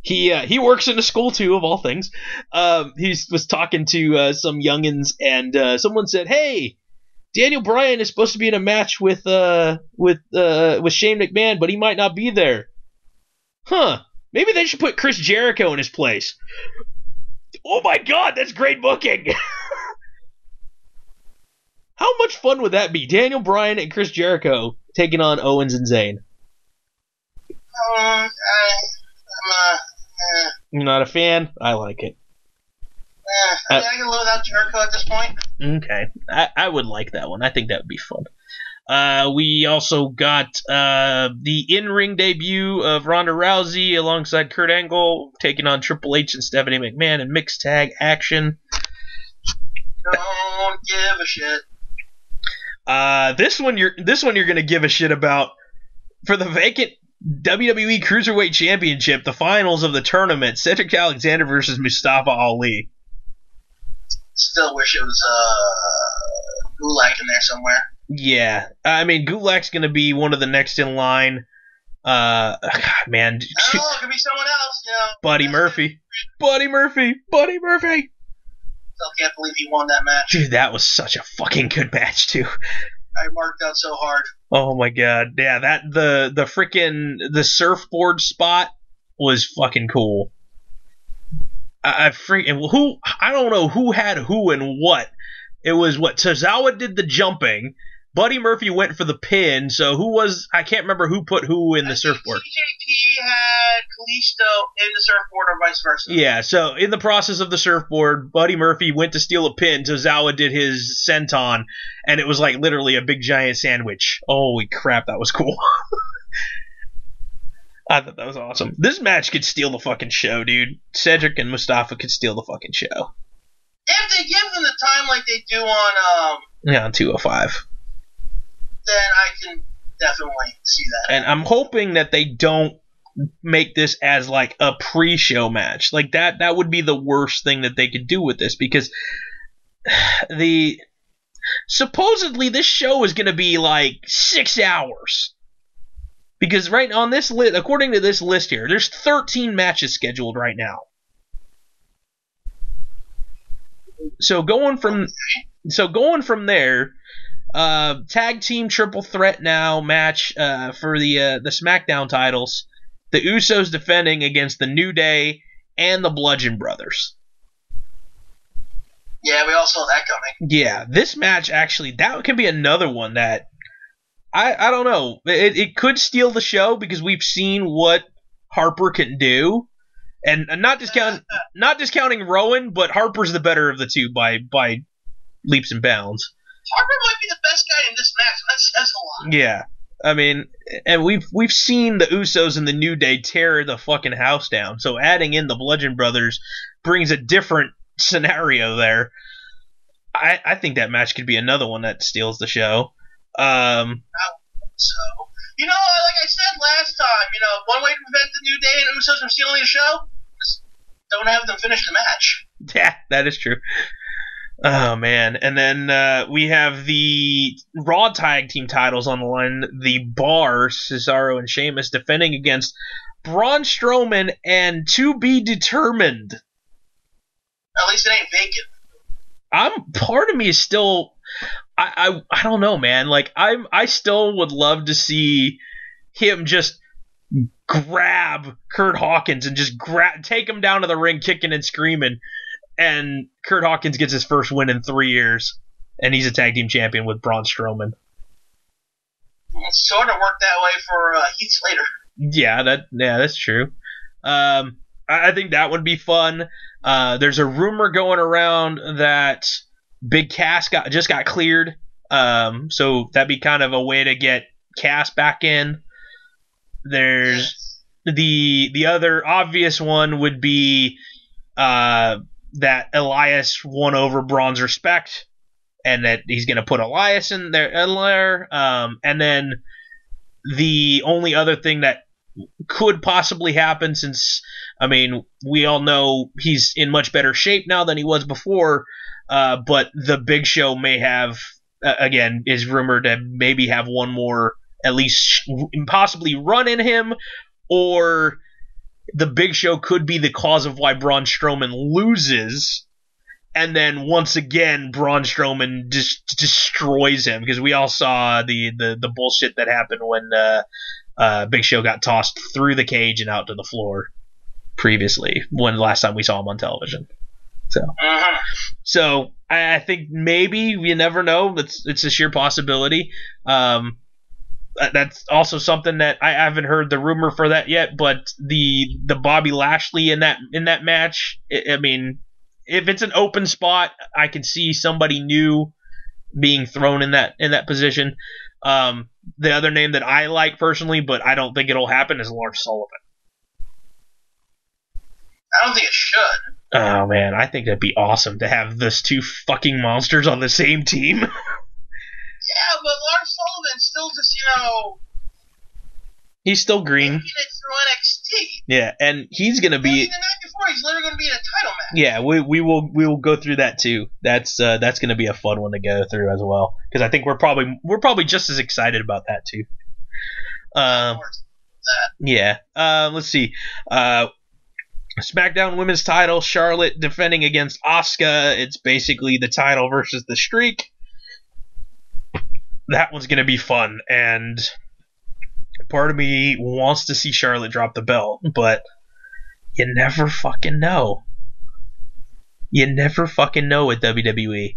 He works in a school too, of all things. He was talking to some youngins, and someone said, "Hey, Daniel Bryan is supposed to be in a match with Shane McMahon, but he might not be there." Huh? Maybe they should put Chris Jericho in his place. Oh my God, that's great booking. How much fun would that be? Daniel Bryan and Chris Jericho taking on Owens and Zayn. You're not a fan? I like it. I can live without Jericho at this point. Okay. I would like that one. I think that would be fun. We also got the in-ring debut of Ronda Rousey alongside Kurt Angle taking on Triple H and Stephanie McMahon in mixed tag action. Don't give a shit. This one you're gonna give a shit about. For the vacant WWE Cruiserweight Championship, the finals of the tournament, Cedric Alexander versus Mustafa Ali. Still wish it was Gulak in there somewhere. Yeah, I mean Gulak's gonna be one of the next in line. Man, it could be someone else. You know, Buddy Murphy. Still can't believe he won that match. Dude, that was such a fucking good match too. I marked out so hard. Oh my God, yeah, that the surfboard spot was fucking cool. I don't know who had who and what. It was what Tozawa did the jumping. Buddy Murphy went for the pin, so I can't remember who put who in the surfboard. TJP had Kalisto in the surfboard or vice versa. Yeah, so in the process of the surfboard, Buddy Murphy went to steal a pin, Tozawa did his senton, and it was like literally a big giant sandwich. Holy crap, that was cool. I thought that was awesome. This match could steal the fucking show, dude. Cedric and Mustafa could steal the fucking show. If they give them the time like they do on on 205. Then I can definitely see that. And I'm hoping that they don't make this as like a pre-show match. Like that would be the worst thing that they could do with this, because supposedly this show is going to be like 6 hours. Because right on this list, according to this list here, there's 13 matches scheduled right now. So going from there, tag team triple threat now match for the SmackDown titles. The Usos defending against the New Day and the Bludgeon Brothers. Yeah, we all saw that coming. Yeah, this match actually, that could be another one that I don't know. It could steal the show because we've seen what Harper can do. And not discounting Rowan, but Harper's the better of the two by leaps and bounds. Harper might be the best guy in this match. That says a lot. Yeah, I mean, and we've seen the Usos and the New Day tear the fucking house down. So adding in the Bludgeon Brothers brings a different scenario there. I think that match could be another one that steals the show. So, like I said last time, one way to prevent the New Day and Usos from stealing the show is don't have them finish the match. Yeah, that is true. Oh, man. And then we have the Raw Tag Team titles on the line. The Bar, Cesaro and Sheamus, defending against Braun Strowman and To Be Determined. At least it ain't vacant. Part of me is still... I don't know, man. Like, I still would love to see him just grab Kurt Hawkins and just take him down to the ring kicking and screaming. And Kurt Hawkins gets his first win in 3 years, and he's a tag team champion with Braun Strowman. It sort of worked that way for Heath Slater. Yeah, that's true. I think that would be fun. There's a rumor going around that Big Cass just got cleared, so that'd be kind of a way to get Cass back in. There's the other obvious one would be that Elias won over Braun's respect, and that he's going to put Elias in there. And then the only other thing that could possibly happen, since, I mean, we all know he's in much better shape now than he was before, but the Big Show may have, again, is rumored to maybe have one more, at least possibly run in him, or the Big Show could be the cause of why Braun Strowman loses, and then once again Braun Strowman just destroys him, because we all saw the bullshit that happened when Big Show got tossed through the cage and out to the floor previously, when last time we saw him on television. So I think maybe, you never know, it's a sheer possibility. That's also something that I haven't heard the rumor for that yet, but the Bobby Lashley in that match, I mean, if it's an open spot, I can see somebody new being thrown in that position. The other name that I like personally, but I don't think it'll happen, is Lars Sullivan. I don't think it should. Oh man, I think that'd be awesome to have those two fucking monsters on the same team. Yeah, but Lars Sullivan's still just, he's still green. Making it through NXT. Yeah, and he's gonna be. The night before, he's literally gonna be in a title match. Yeah, we will go through that too. That's gonna be a fun one to go through as well, because I think we're probably just as excited about that too. Yeah. Let's see. SmackDown Women's title, Charlotte defending against Asuka. It's basically the title versus the streak. That one's going to be fun, and part of me wants to see Charlotte drop the belt, but You never fucking know. You never fucking know with WWE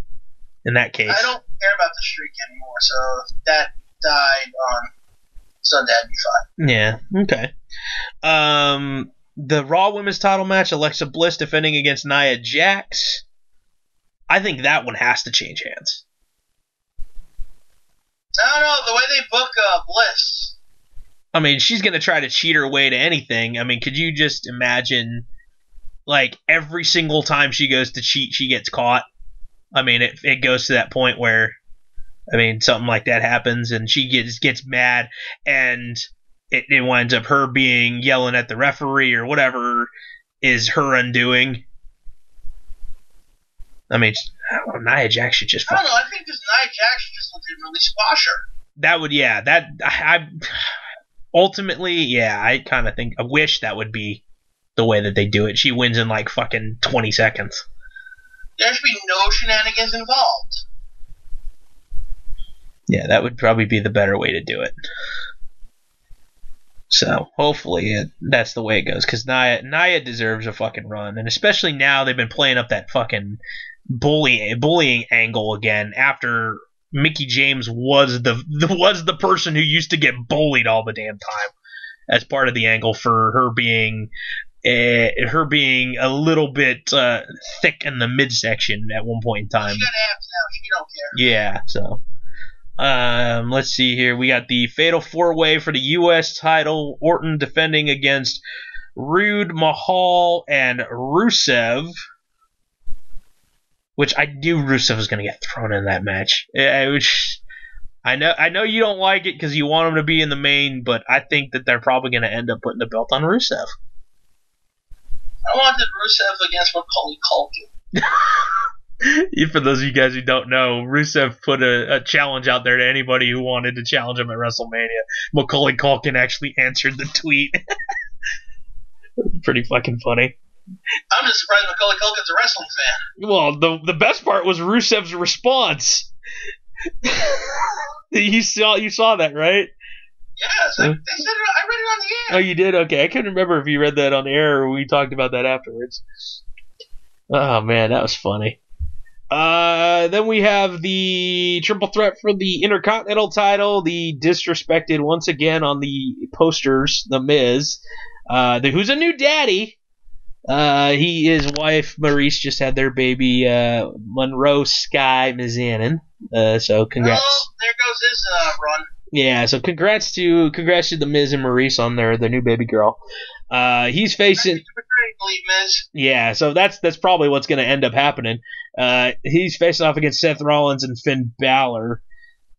in that case. I don't care about the streak anymore, so if that died on Sunday, I'd be fine. Yeah, okay. The Raw Women's title match, Alexa Bliss defending against Nia Jax. I think that one has to change hands. I don't know, the way they book Bliss. I mean, she's going to try to cheat her way to anything. I mean, could you just imagine, like, every single time she goes to cheat, she gets caught? I mean, it goes to that point where, I mean, something like that happens, and she gets mad, and it winds up her yelling at the referee or whatever is her undoing. I mean, I don't know, Nia Jax should just... I don't know, I think this Nia Jax should just legitimately squash her. That would, yeah, ultimately, yeah, I kind of think, I wish that would be the way that they do it. She wins in like fucking 20 seconds. There should be no shenanigans involved. Yeah, that would probably be the better way to do it. So, hopefully, that's the way it goes, because Nia deserves a fucking run, and especially now they've been playing up that fucking bullying angle again, after Mickie James was the person who used to get bullied all the damn time, as part of the angle for her being a little bit thick in the midsection at one point in time. She got abs now. She don't care. Yeah, so let's see here. We got the Fatal 4-Way for the U.S. title. Orton defending against Rude, Mahal, and Rusev. Which I knew Rusev was going to get thrown in that match. I know you don't like it because you want him to be in the main, but I think that they're probably going to end up putting the belt on Rusev. I wanted Rusev against Macaulay Culkin. For those of you guys who don't know, Rusev put a challenge out there to anybody who wanted to challenge him at WrestleMania. Macaulay Culkin actually answered the tweet. Pretty fucking funny. I'm just surprised Macaulay Culkin's a wrestling fan. Well, the best part was Rusev's response. You saw that, right? Yes, they said it. I read it on the air. Oh, you did? Okay, I couldn't remember if you read that on the air or we talked about that afterwards. Oh man, that was funny. Then we have the triple threat for the Intercontinental title. The disrespected once again on the posters, The Miz, who's a new daddy. His wife Maurice just had their baby Monroe Sky Mizanin. So congrats. Oh, there goes his run. Yeah, so congrats to The Miz and Maurice on their new baby girl. He's facing. Miz. Yeah, so that's probably what's going to end up happening. He's facing off against Seth Rollins and Finn Balor.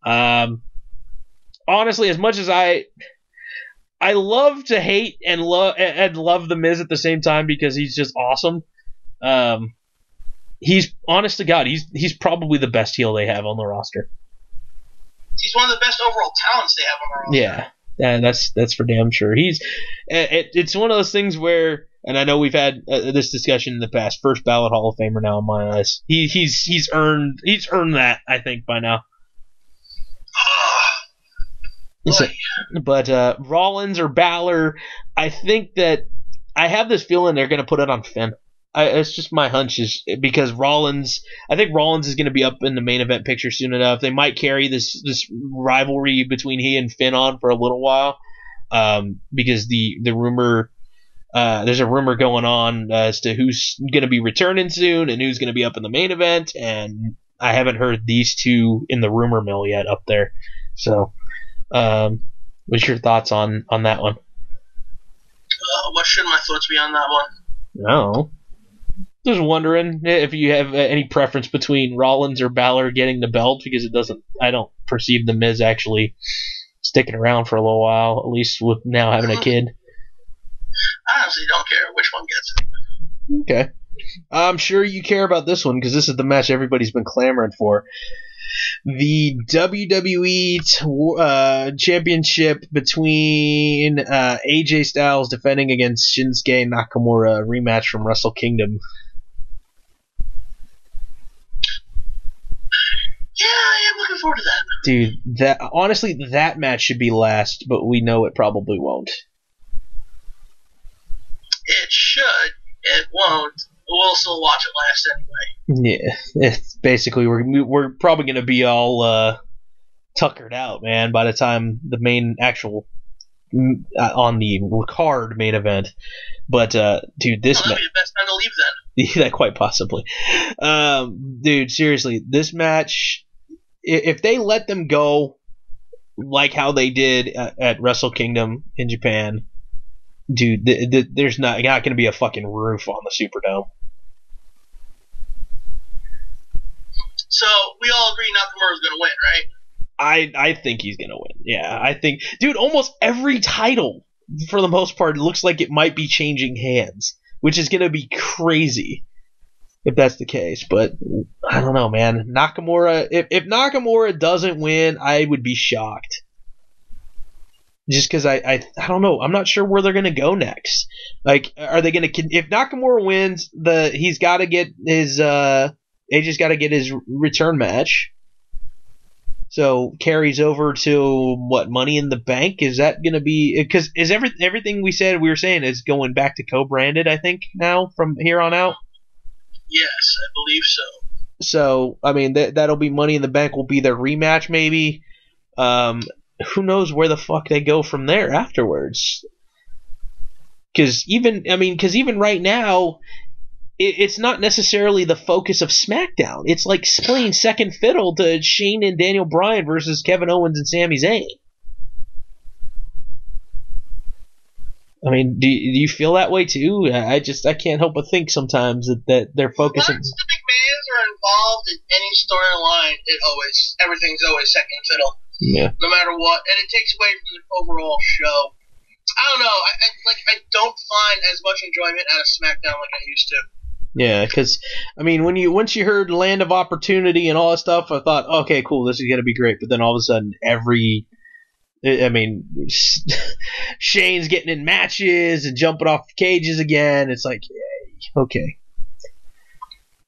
Honestly, as much as I love to hate and love The Miz at the same time because he's just awesome. He's, honest to God, he's probably the best heel they have on the roster. He's one of the best overall talents they have on the roster. Yeah, that's for damn sure. It's one of those things where, and I know we've had this discussion in the past. First ballot Hall of Famer now in my eyes. He's earned that, I think, by now. But Rollins or Balor, I think that I have this feeling they're going to put it on Finn. It's just my hunch, is because I think Rollins is going to be up in the main event picture soon enough. They might carry this rivalry between he and Finn on for a little while, because the rumor, there's a rumor going on as to who's going to be returning soon and who's going to be up in the main event, and I haven't heard these two in the rumor mill yet up there. So, what's your thoughts on that one? What should my thoughts be on that one? No. Just wondering if you have any preference between Rollins or Balor getting the belt, because I don't perceive The Miz actually sticking around for a little while, at least with now having a kid. I honestly don't care which one gets it. Okay. I'm sure you care about this one, because this is the match everybody's been clamoring for. The WWE Championship between AJ Styles defending against Shinsuke Nakamura, rematch from Wrestle Kingdom. Yeah, I am looking forward to that. Dude, honestly, that match should be last, but we know it probably won't. It should. won't. We'll still watch it last anyway. Yeah, it's basically we're probably gonna be all tuckered out, man, by the time the main actual on the card main event. But dude, this that'd be the best time to leave then. yeah, quite possibly. Dude, seriously, this match, if they let them go like how they did at Wrestle Kingdom in Japan, dude, there's not going to be a fucking roof on the Superdome. So we all agree Nakamura's going to win, right? I think he's going to win. Yeah, I think, dude, almost every title for the most part looks like it might be changing hands, which is going to be crazy if that's the case. But I don't know, man. Nakamura, if Nakamura doesn't win, I would be shocked. Just because I don't know. I'm not sure where they're going to go next. Like, are they going to, if Nakamura wins, he's got to get his, AJ's got to get his return match. So carries over to what, Money in the Bank? Is that going to be, because is everything we were saying is going back to co-branded, I think, now from here on out? Yes, I believe so. So, I mean, that'll be Money in the Bank will be their rematch maybe. Who knows where the fuck they go from there afterwards? Because even right now, it's not necessarily the focus of SmackDown. It's like playing second fiddle to Shane and Daniel Bryan versus Kevin Owens and Sami Zayn. I mean, do you feel that way too? I can't help but think sometimes that they're focusing. Once the McMahons are involved in any storyline, everything's always second fiddle. Yeah. No matter what, and it takes away from the overall show. I don't know. I don't find as much enjoyment out of SmackDown like I used to. Yeah, because I mean, once you heard Land of Opportunity and all that stuff, I thought, okay, cool, this is gonna be great. But then all of a sudden, Shane's getting in matches and jumping off the cages again. It's like, yay, okay.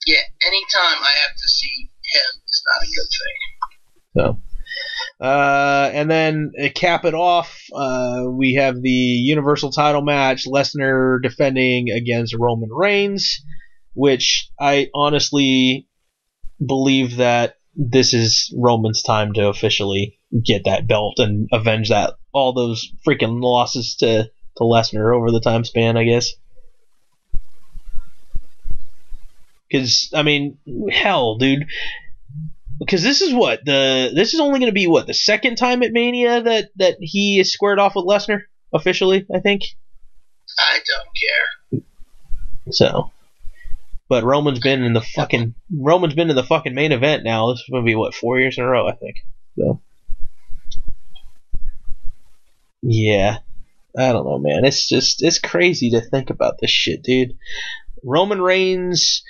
Yeah, anytime I have to see him is not a good thing. So, and then cap it off, we have the Universal title match, Lesnar defending against Roman Reigns, which I honestly believe that this is Roman's time to officially get that belt and avenge all those freaking losses to Lesnar over the time span, I guess. Because, I mean, hell, dude. Because this is this is only going to be the second time at Mania that he is squared off with Lesnar officially, I think. I don't care. So, but Roman's been in the fucking main event now. This is going to be 4 years in a row, I think. So, yeah, I don't know, man. It's crazy to think about this shit, dude. Roman Reigns.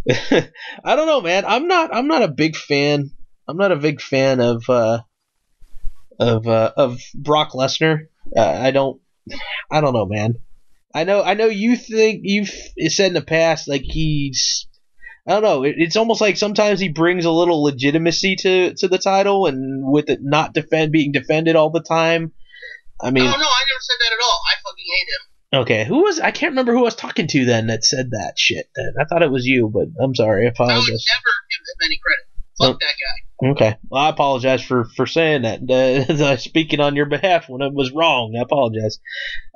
I don't know, man. I'm not a big fan. I'm not a big fan of Brock Lesnar. I don't know, man. I know you think you've said in the past like he's. I don't know. It's almost like sometimes he brings a little legitimacy to the title, and with it not being defended all the time. I mean. Oh no, I never said that at all. I fucking hate him. Okay, I can't remember who I was talking to then that said that shit. Then I thought it was you, but I'm sorry. I apologize. I would never give him any credit. Fuck that guy. Okay, well, I apologize for saying that. Speaking on your behalf when it was wrong, I apologize.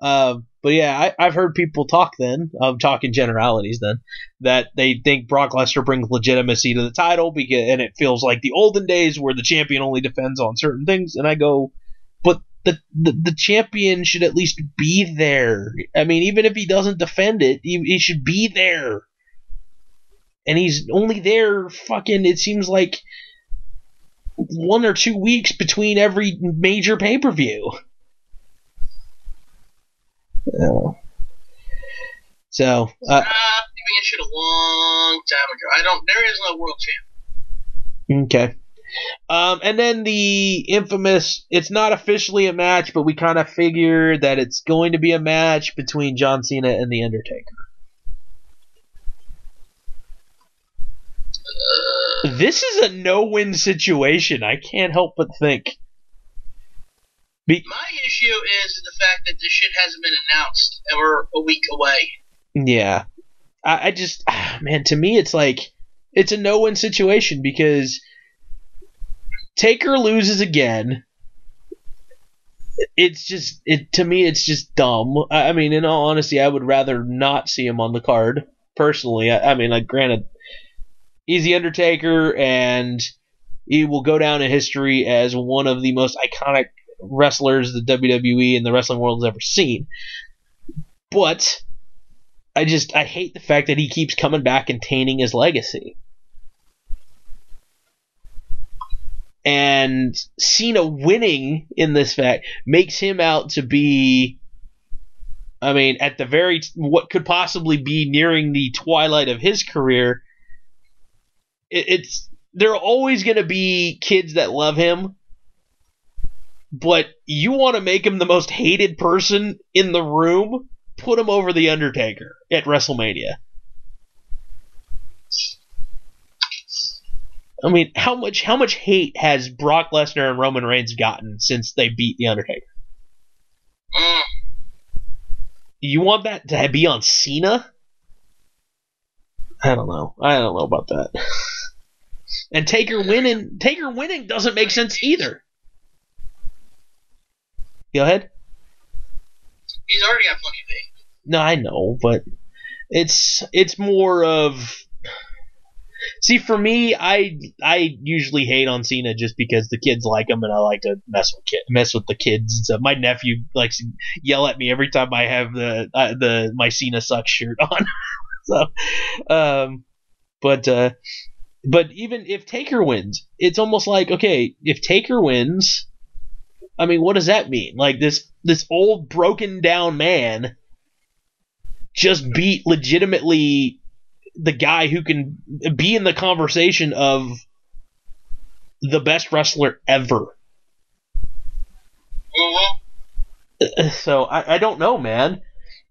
But yeah, I've heard people talk then. I'm talking generalities then, that they think Brock Lesnar brings legitimacy to the title and it feels like the olden days where the champion only defends on certain things. And I go, but the champion should at least be there. I mean, even if he doesn't defend it, he should be there. And he's only there fucking, it seems like 1 or 2 weeks between every major pay-per-view. So, giving a shit a long time ago. There is no world champ. Okay. And then the infamous, it's not officially a match, but we kind of figure that it's going to be a match between John Cena and The Undertaker. This is a no-win situation. I can't help but think. My issue is the fact that this shit hasn't been announced, and we're a week away. Yeah. I just, man, to me it's like it's a no-win situation because Taker loses again. It's just to me it's just dumb. I mean, in all honesty, I would rather not see him on the card personally. I mean, like, granted, he's the Undertaker, and he will go down in history as one of the most iconic wrestlers the WWE and the wrestling world has ever seen. But I hate the fact that he keeps coming back and tainting his legacy. And Cena winning in this fact makes him out to be, I mean, at the very, what could possibly be nearing the twilight of his career. There are always going to be kids that love him, but you want to make him the most hated person in the room, put him over the Undertaker at WrestleMania. I mean, how much hate has Brock Lesnar and Roman Reigns gotten since they beat the Undertaker? You want that to be on Cena? I don't know about that. And Taker winning doesn't make sense either. Go ahead. He's already got plenty of hate. No, I know, but it's more of. See, for me, I usually hate on Cena just because the kids like him, and I like to mess with the kids and stuff. My nephew likes to yell at me every time I have my Cena sucks shirt on. So, but even if Taker wins, it's almost like, okay, if Taker wins, I mean, what does that mean? Like, this old broken down man just beat legitimately the guy who can be in the conversation of the best wrestler ever. So I don't know, man.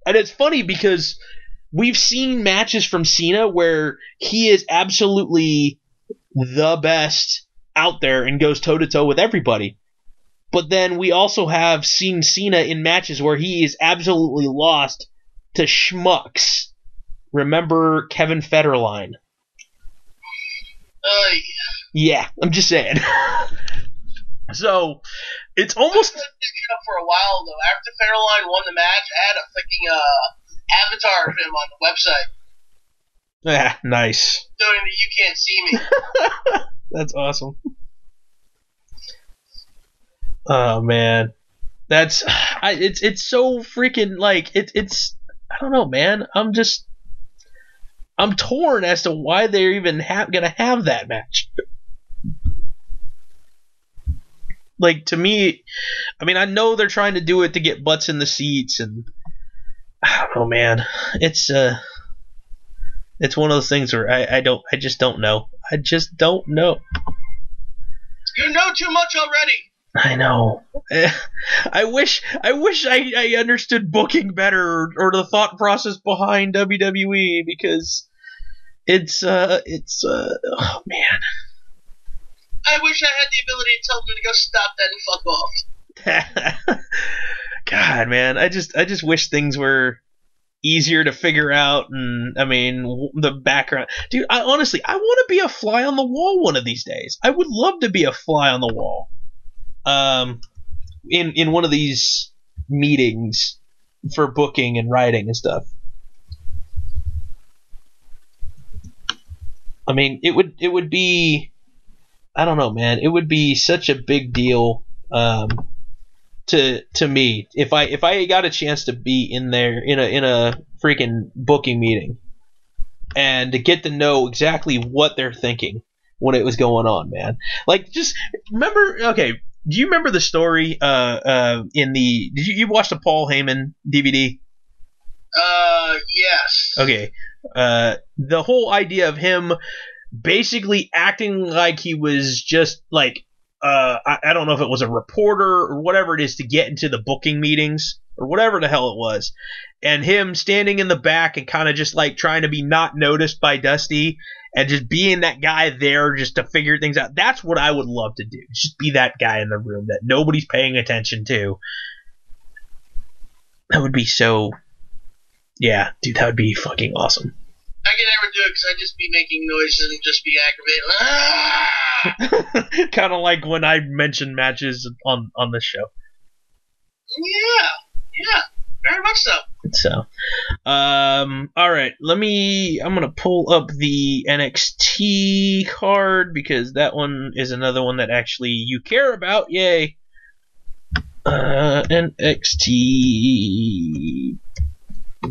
And it's funny because we've seen matches from Cena where he is absolutely the best out there and goes toe-to-toe with everybody. But then we also have seen Cena in matches where he is absolutely lost to schmucks. Remember Kevin Federline? Yeah, I'm just saying. So, it's almost... I set that up for a while, though. After Federline won the match, I had a freaking avatar of him on the website. Yeah, nice. Showing that you can't see me. That's awesome. Oh, man. That's... It's so freaking, like, it's... I don't know, man. I'm torn as to why they're even going to have that match. Like, to me, I mean, I know they're trying to do it to get butts in the seats, and I don't know, man. It's one of those things where I just don't know. I just don't know. You know too much already. I know. I wish I understood booking better or the thought process behind WWE, because it's oh man. I wish I had the ability to tell them to go stop that and fuck off. God, man, I just wish things were easier to figure out, and I mean the background. Dude, I want to be a fly on the wall one of these days. I would love to be a fly on the wall. In one of these meetings for booking and writing and stuff. I mean, it would be, I don't know, man. It would be such a big deal to me if I got a chance to be in there in a freaking booking meeting and to get to know exactly what they're thinking when it was going on, man. Like, just remember, okay. Do you remember the story did you watch the Paul Heyman DVD? Yes. Okay. The whole idea of him basically acting like he was just like I don't know if it was a reporter or whatever it is to get into the booking meetings or whatever the hell it was, and him standing in the back and kind of just like trying to be not noticed by Dusty and just being that guy there just to figure things out. That's what I would love to do. Just be that guy in the room that nobody's paying attention to. That would be so... Yeah, dude, that would be fucking awesome. I can never do it because I'd just be making noises and just be aggravated. Kind of like when I mention matches on this show. Yeah, very much so. So, all right, I'm gonna pull up the NXT card because that one is another one that actually you care about. Yay! NXT.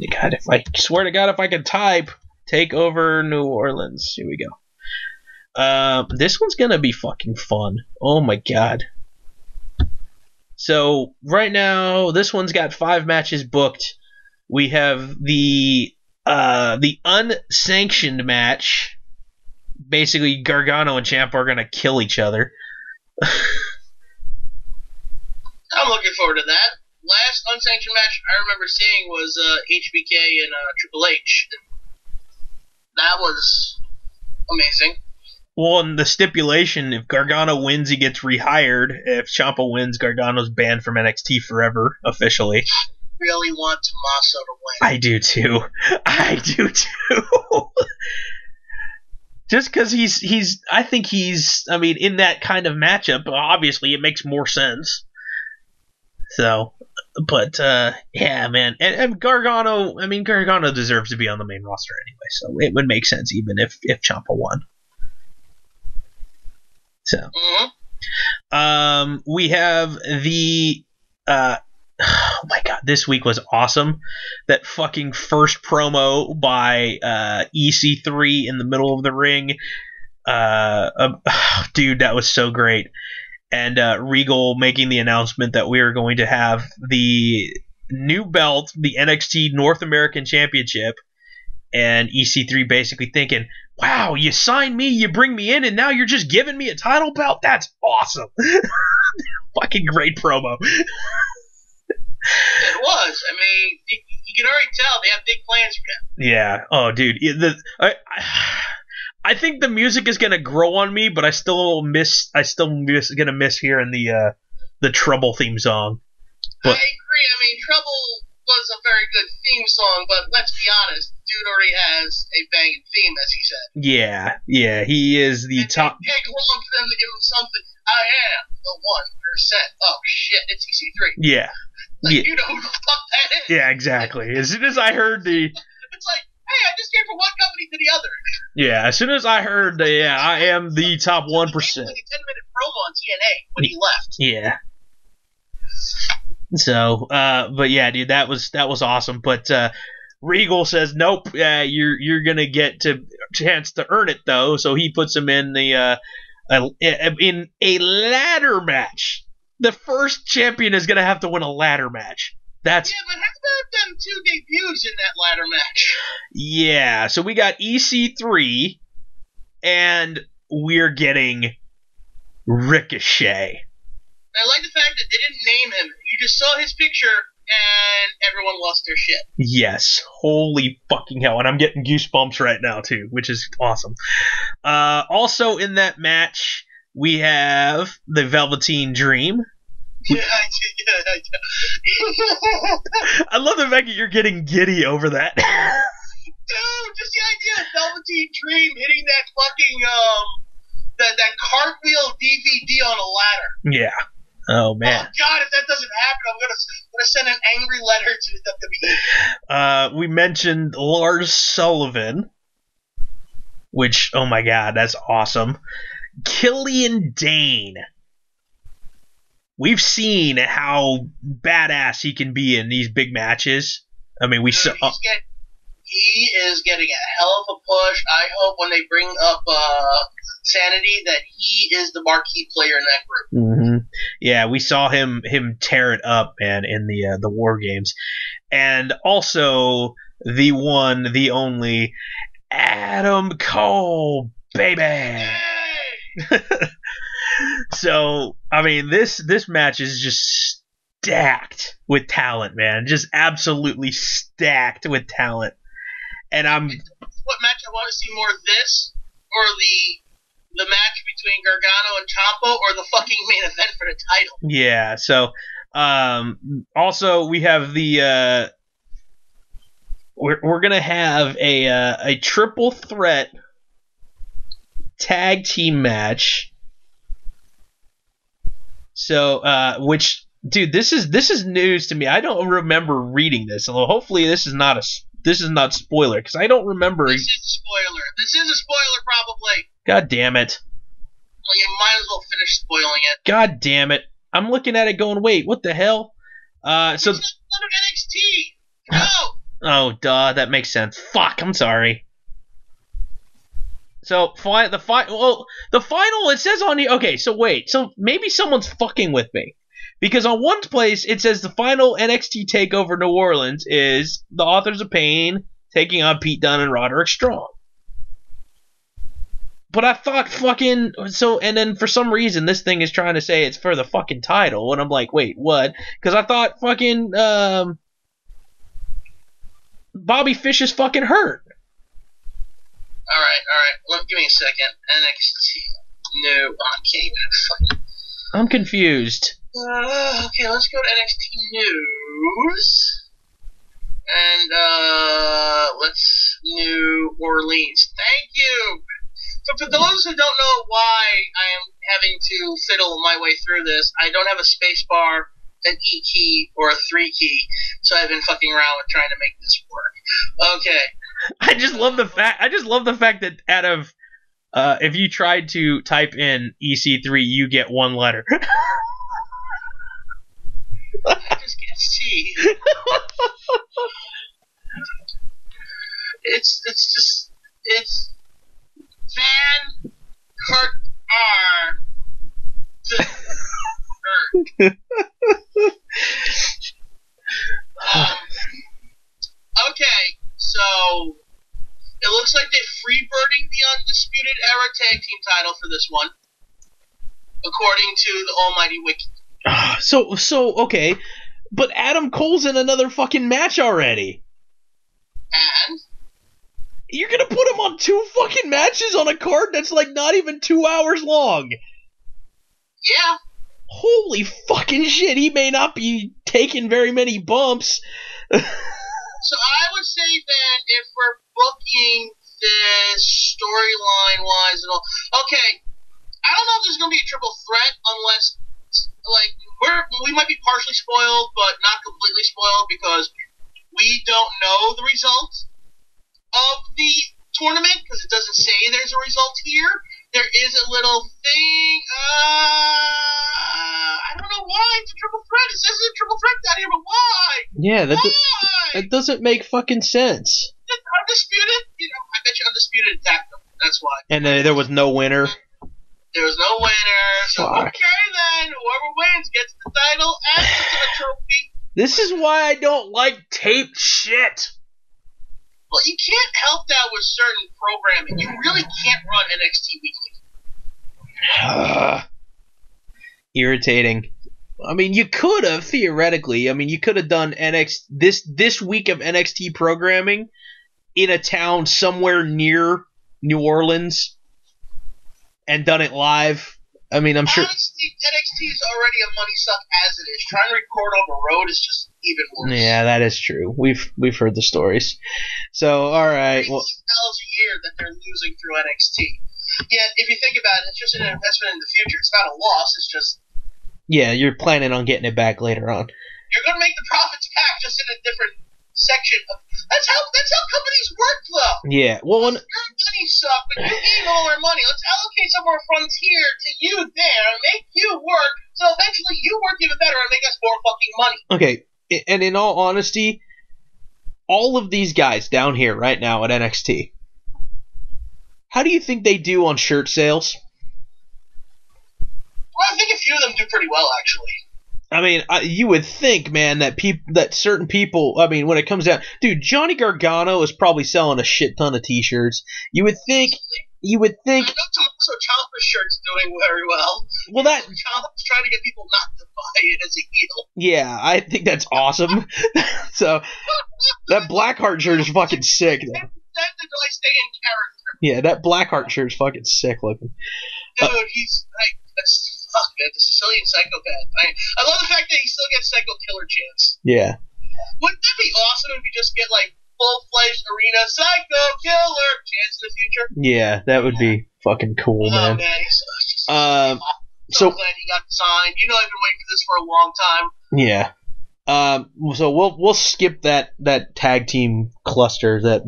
God, if I swear to God, if I could type, take over New Orleans. Here we go. This one's gonna be fucking fun. Oh my God. So right now, this one's got 5 matches booked. We have the unsanctioned match. Basically, Gargano and Ciampa are gonna kill each other. I'm looking forward to that. Last unsanctioned match I remember seeing was HBK and Triple H. That was amazing. Well, and the stipulation, if Gargano wins, he gets rehired. If Ciampa wins, Gargano's banned from NXT forever, officially. Really want Tommaso to win. I do too. Just because I think he's, in that kind of matchup, obviously it makes more sense. So, but, yeah, man. And Gargano, Gargano deserves to be on the main roster anyway, so it would make sense even if Ciampa won. So, we have the, oh my God, this week was awesome. That fucking first promo by EC3 in the middle of the ring. Dude, that was so great. And Regal making the announcement that we are going to have the new belt, the NXT North American Championship. And EC3 basically thinking, wow, you sign me, you bring me in, and now you're just giving me a title belt? That's awesome. Fucking great promo. It was. You can already tell they have big plans for him. Yeah. Oh, dude. I think the music is gonna grow on me, but I still gonna miss hearing the Trouble theme song. But, I agree. Trouble was a very good theme song, but let's be honest, dude already has a banging theme, as he said. Yeah, he is the top. It take long for them to give him something. I am the 1%. Oh shit, it's EC3. Yeah. You know who the fuck that is. Yeah, exactly. As soon as I heard the. It's like, hey, I just came from one company to the other. Yeah, as soon as I heard I am the top 1%. It was like a 10-minute promo on TNA when he left. Yeah. So, but yeah, dude, that was awesome. But Regal says, nope, you're gonna get a chance to earn it though. So he puts him in in a ladder match. The first champion is gonna have to win a ladder match. Yeah, but how about them 2 debuts in that ladder match? Yeah, so we got EC3, and we're getting Ricochet. I like the fact that they didn't name him. You just saw his picture, and everyone lost their shit. Yes, holy fucking hell. And I'm getting goosebumps right now, too, which is awesome. Also in that match, we have the Velveteen Dream. Yeah. I love the fact that you're getting giddy over that. Dude, just the idea of Velveteen Dream hitting that fucking, that cartwheel DVD on a ladder. Yeah. Oh, man. Oh, God, if that doesn't happen, I'm gonna send an angry letter to the WWE. We mentioned Lars Sullivan, which, oh my God, that's awesome. Killian Dane. We've seen how badass he can be in these big matches. We saw. He is getting a hell of a push. I hope when they bring up Sanity that he is the marquee player in that group. Mm-hmm. Yeah, we saw him tear it up, man, in the War Games, and also the one, the only Adam Cole, baby. Hey! So, this match is just stacked with talent, man. Just absolutely stacked with talent. And what match I want to see more of this, or the match between Gargano and Ciampa, or the fucking main event for the title? Yeah. So, also we have the we're gonna have a triple threat tag team match. So, which, dude, this is news to me. I don't remember reading this. Although hopefully this is not spoiler, because I don't remember. This is a spoiler. This is a spoiler, probably. God damn it. Well, you might as well finish spoiling it. God damn it. I'm looking at it going, wait, what the hell? So it's NXT. No. Oh, duh, that makes sense. Fuck, I'm sorry. So, the final, it says on here, okay, so wait, so maybe someone's fucking with me. Because on one place, it says the final NXT TakeOver New Orleans is the Authors of Pain taking on Pete Dunne and Roderick Strong. But I thought fucking, and then for some reason, this thing is trying to say it's for the fucking title, and I'm like, wait, what? Because I thought fucking, Bobby Fish is fucking hurt. Alright. Give me a second. NXT. No, I can't even fucking... I'm confused. Okay, let's go to NXT News. And, let's New Orleans. Thank you! So for those who don't know why I am having to fiddle my way through this, I don't have a space bar, an E key, or a 3 key, so I've been fucking around with trying to make this work. Okay. I just love the fact that out of if you tried to type in EC3, you get one letter. I just get C. It's Van Kurt R. Okay, so it looks like they're freebirding the Undisputed Era Tag Team title for this one, according to the Almighty Wiki. So okay, but Adam Cole's in another fucking match already. And? You're gonna put him on 2 fucking matches on a card that's like not even 2 hours long. Yeah. Holy fucking shit, he may not be taking very many bumps. So I would say that if we're booking this storyline-wise and all... Okay, I don't know if there's going to be a triple threat unless, like, we might be partially spoiled, but not completely spoiled because we don't know the results of the tournament because it doesn't say there's a result here. There is a little thing. I don't know why it's a triple threat. It says it's a triple threat down here, but why? Yeah, that doesn't make fucking sense. Just Undisputed? I bet you Undisputed attacked them. That's why. And there was no winner. There was no winner. So Fuck. Okay then, whoever wins gets the title and gets a trophy. This is why I don't like taped shit. Well, you can't help that with certain programming. You really can't run NXT Weekly. Irritating. I mean, you could have, theoretically. I mean, you could have done this week of NXT programming in a town somewhere near New Orleans and done it live. I mean, I'm sure... NXT is already a money suck as it is. Trying to record on the road is just even worse. Yeah, that is true. We've heard the stories. So, all right. Well, $80,000 a year that they're losing through NXT. Yeah, if you think about it, it's just an investment in the future. It's not a loss. It's just... Yeah, you're planning on getting it back later on. You're going to make the profits back just in a different section. That's how companies work, though. Yeah, well... Your money suck, but you need all our money. Let's allocate some of our funds here to you there and make you work, so eventually you work even better and make us more fucking money. Okay, and in all honesty, all of these guys down here right now at NXT, how do you think they do on shirt sales? Well, I think a few of them do pretty well, actually. I mean, you would think, man, that certain people, I mean, when it comes down... Dude, Johnny Gargano is probably selling a shit ton of t-shirts. You would think... I know Tommaso Ciampa's shirt's doing very well. Well, that... Ciampa's trying to get people not to buy it as a heel. Yeah, I think that's awesome. So, that Blackheart shirt is fucking sick. That I stay in character. Yeah, that Blackheart shirt is fucking sick looking. Dude, he's like... Fuck, man, the Sicilian psychopath. I love the fact that he still gets Psycho Killer chance. Yeah. Wouldn't that be awesome if you just get, like full-fledged arena psycho killer chance in the future. Yeah, that would be fucking cool, man. Man, I'm so glad he got signed. You know, I've been waiting for this for a long time. Yeah. So we'll skip that tag team cluster that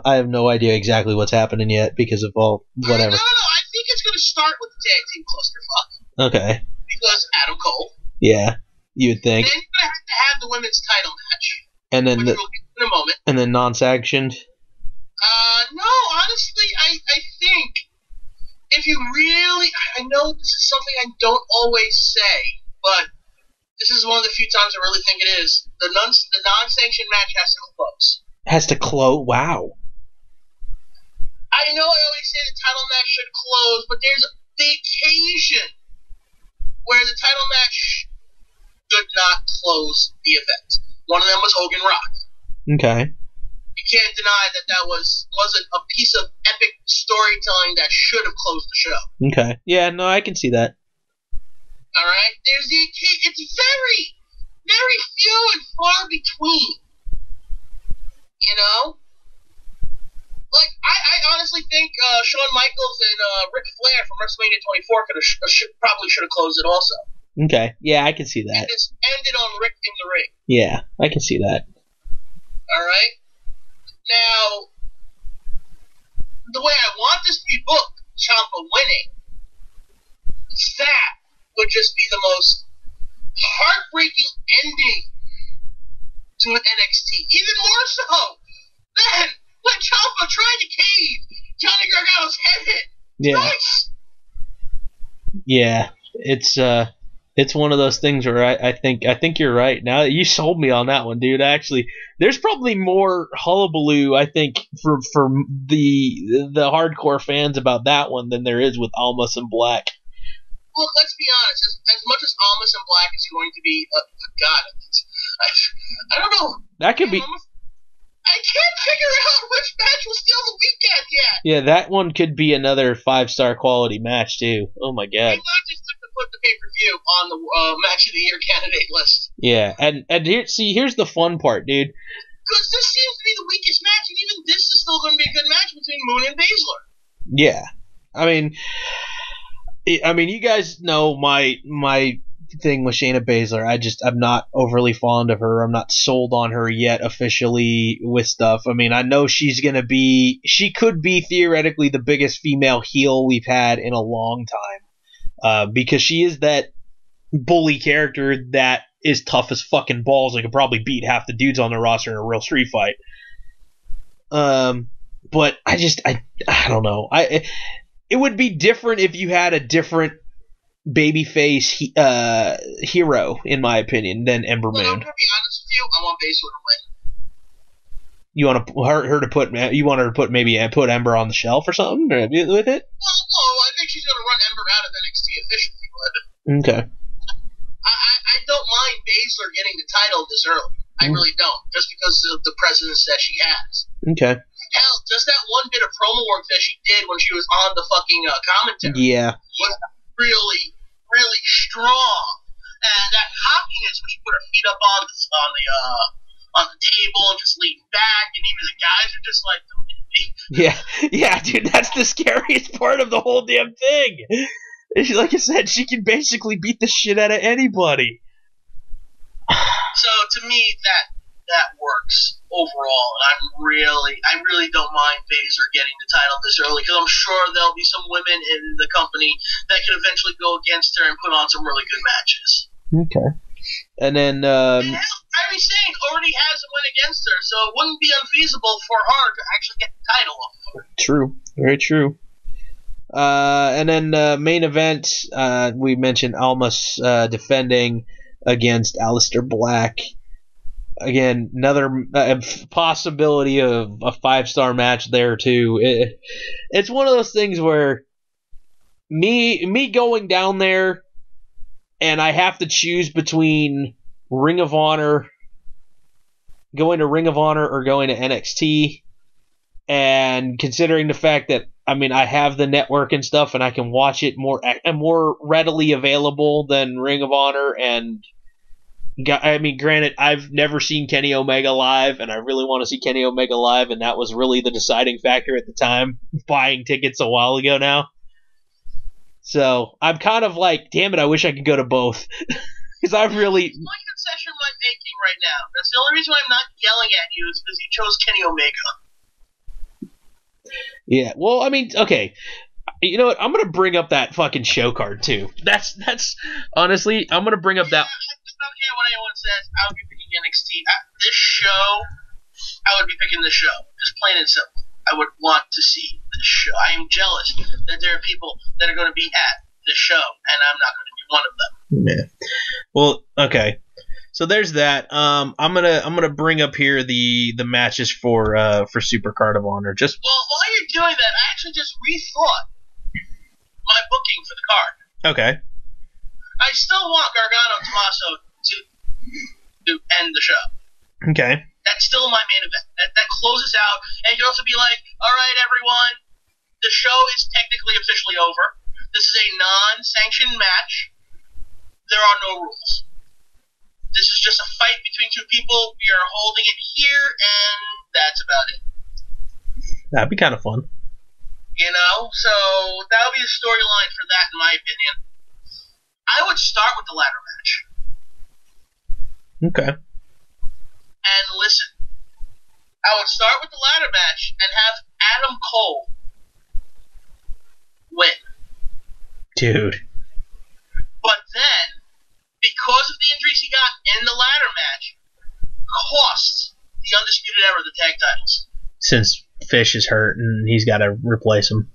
I have no idea exactly what's happening yet because of all whatever. No, I think it's going to start with the tag team clusterfuck. Okay. Because Adam Cole. Yeah, you would think. Then you're going to have the women's title match. And then which we'll get in a moment. And then non-sanctioned. No, honestly, I think if you really, I know this is something I don't always say, but this is one of the few times I really think it is. The non-sanctioned match has to close. Has to close? Wow. I know I always say the title match should close, but there's the occasion where the title match should not close the event. One of them was Hogan Rock. Okay. You can't deny that wasn't a piece of epic storytelling that should have closed the show. Okay. Yeah, no, I can see that. All right? It's very, very few and far between. You know? Like, I honestly think Shawn Michaels and Ric Flair from WrestleMania 24 probably should have closed it also. Okay. Yeah, I can see that. And just ended on Rick in the ring. Yeah, I can see that. All right? Now, the way I want this to be booked, Ciampa winning, that would just be the most heartbreaking ending to an NXT. Even more so than when Ciampa tried to cave Johnny Gargano's head in. Yeah. Nice. Yeah, it's one of those things where I think you're right. Now you sold me on that one, dude. Actually, there's probably more hullabaloo, I think, for the hardcore fans about that one than there is with Almas and Black. Look, let's be honest. As much as Almas and Black is going to be, I don't know. That could be. I can't figure out which match will steal the weekend yet. Yeah, that one could be another 5-star quality match too. Oh my god. They might just have to put the pay-per-view on the match of the year candidate list. Yeah, and here's the fun part, dude. Because this seems to be the weakest match, and even this is still going to be a good match between Moon and Baszler. Yeah, I mean, you guys know my thing with Shayna Baszler. I'm not overly fond of her. I'm not sold on her yet officially with stuff. I mean, I know she could be theoretically the biggest female heel we've had in a long time, because she is that bully character that is tough as fucking balls and could probably beat half the dudes on the roster in a real street fight. But I don't know. It would be different if you had a different babyface hero, in my opinion, than Ember Moon. I'm gonna be honest with you. I want Baszler to win. You want her to put Ember on the shelf or something with it? Well, I think she's gonna run Ember out of NXT officially. Okay. I don't mind Baszler getting the title this early. I really don't, just because of the presence that she has. Okay. Hell, just that one bit of promo work that she did when she was on the fucking commentary. Yeah. Was really, really strong. And that cockiness when she put her feet up on the table and just leaned back, and even the guys are just like, yeah, dude, that's the scariest part of the whole damn thing. Like I said, she can basically beat the shit out of anybody. So to me, that works overall, and I really don't mind Baszler getting the title this early, because I'm sure there'll be some women in the company that can eventually go against her and put on some really good matches. Okay. And then Kairi Sane already has a win against her, so it wouldn't be unfeasible for her to actually get the title off of her. True. Very true. And then main event, we mentioned Almas defending against Aleister Black. Again, another possibility of a 5-star match there too. It's one of those things where me going down there and I have to choose between going to Ring of Honor or going to NXT, and considering the fact that I have the network and stuff and I can watch it more readily available than Ring of Honor and Granted, I've never seen Kenny Omega live, and I really want to see Kenny Omega live, and that was really the deciding factor at the time, buying tickets a while ago now. So I'm kind of like, damn it, I wish I could go to both. Because I've really... It's my concession I'm making right now. That's the only reason why I'm not yelling at you is because you chose Kenny Omega. Yeah, well, I mean, okay. You know what? I'm going to bring up that fucking show card, too. That's honestly, I'm going to bring up that... I don't care what anyone says. I would be picking NXT. This show, I would be picking the show. Just plain and simple. I would want to see this show. I am jealous that there are people that are going to be at this show, and I'm not going to be one of them. Yeah. Well, okay. So there's that. I'm gonna bring up here the matches for Super Card of Honor. Just while you're doing that, I actually just rethought my booking for the card. Okay. I still want Gargano Tommaso to end the show. Okay. That's still my main event. That closes out, and you can also be like, all right, everyone, the show is technically officially over. This is a non-sanctioned match. There are no rules. This is just a fight between two people. We are holding it here, and that's about it. That'd be kind of fun. You know? So that would be a storyline for that, in my opinion. I would start with the ladder match. Okay. And listen, I would start with the ladder match and have Adam Cole win. Dude. But then, because of the injuries he got in the ladder match, costs the Undisputed Era the tag titles. Since Fish is hurt and he's got to replace him.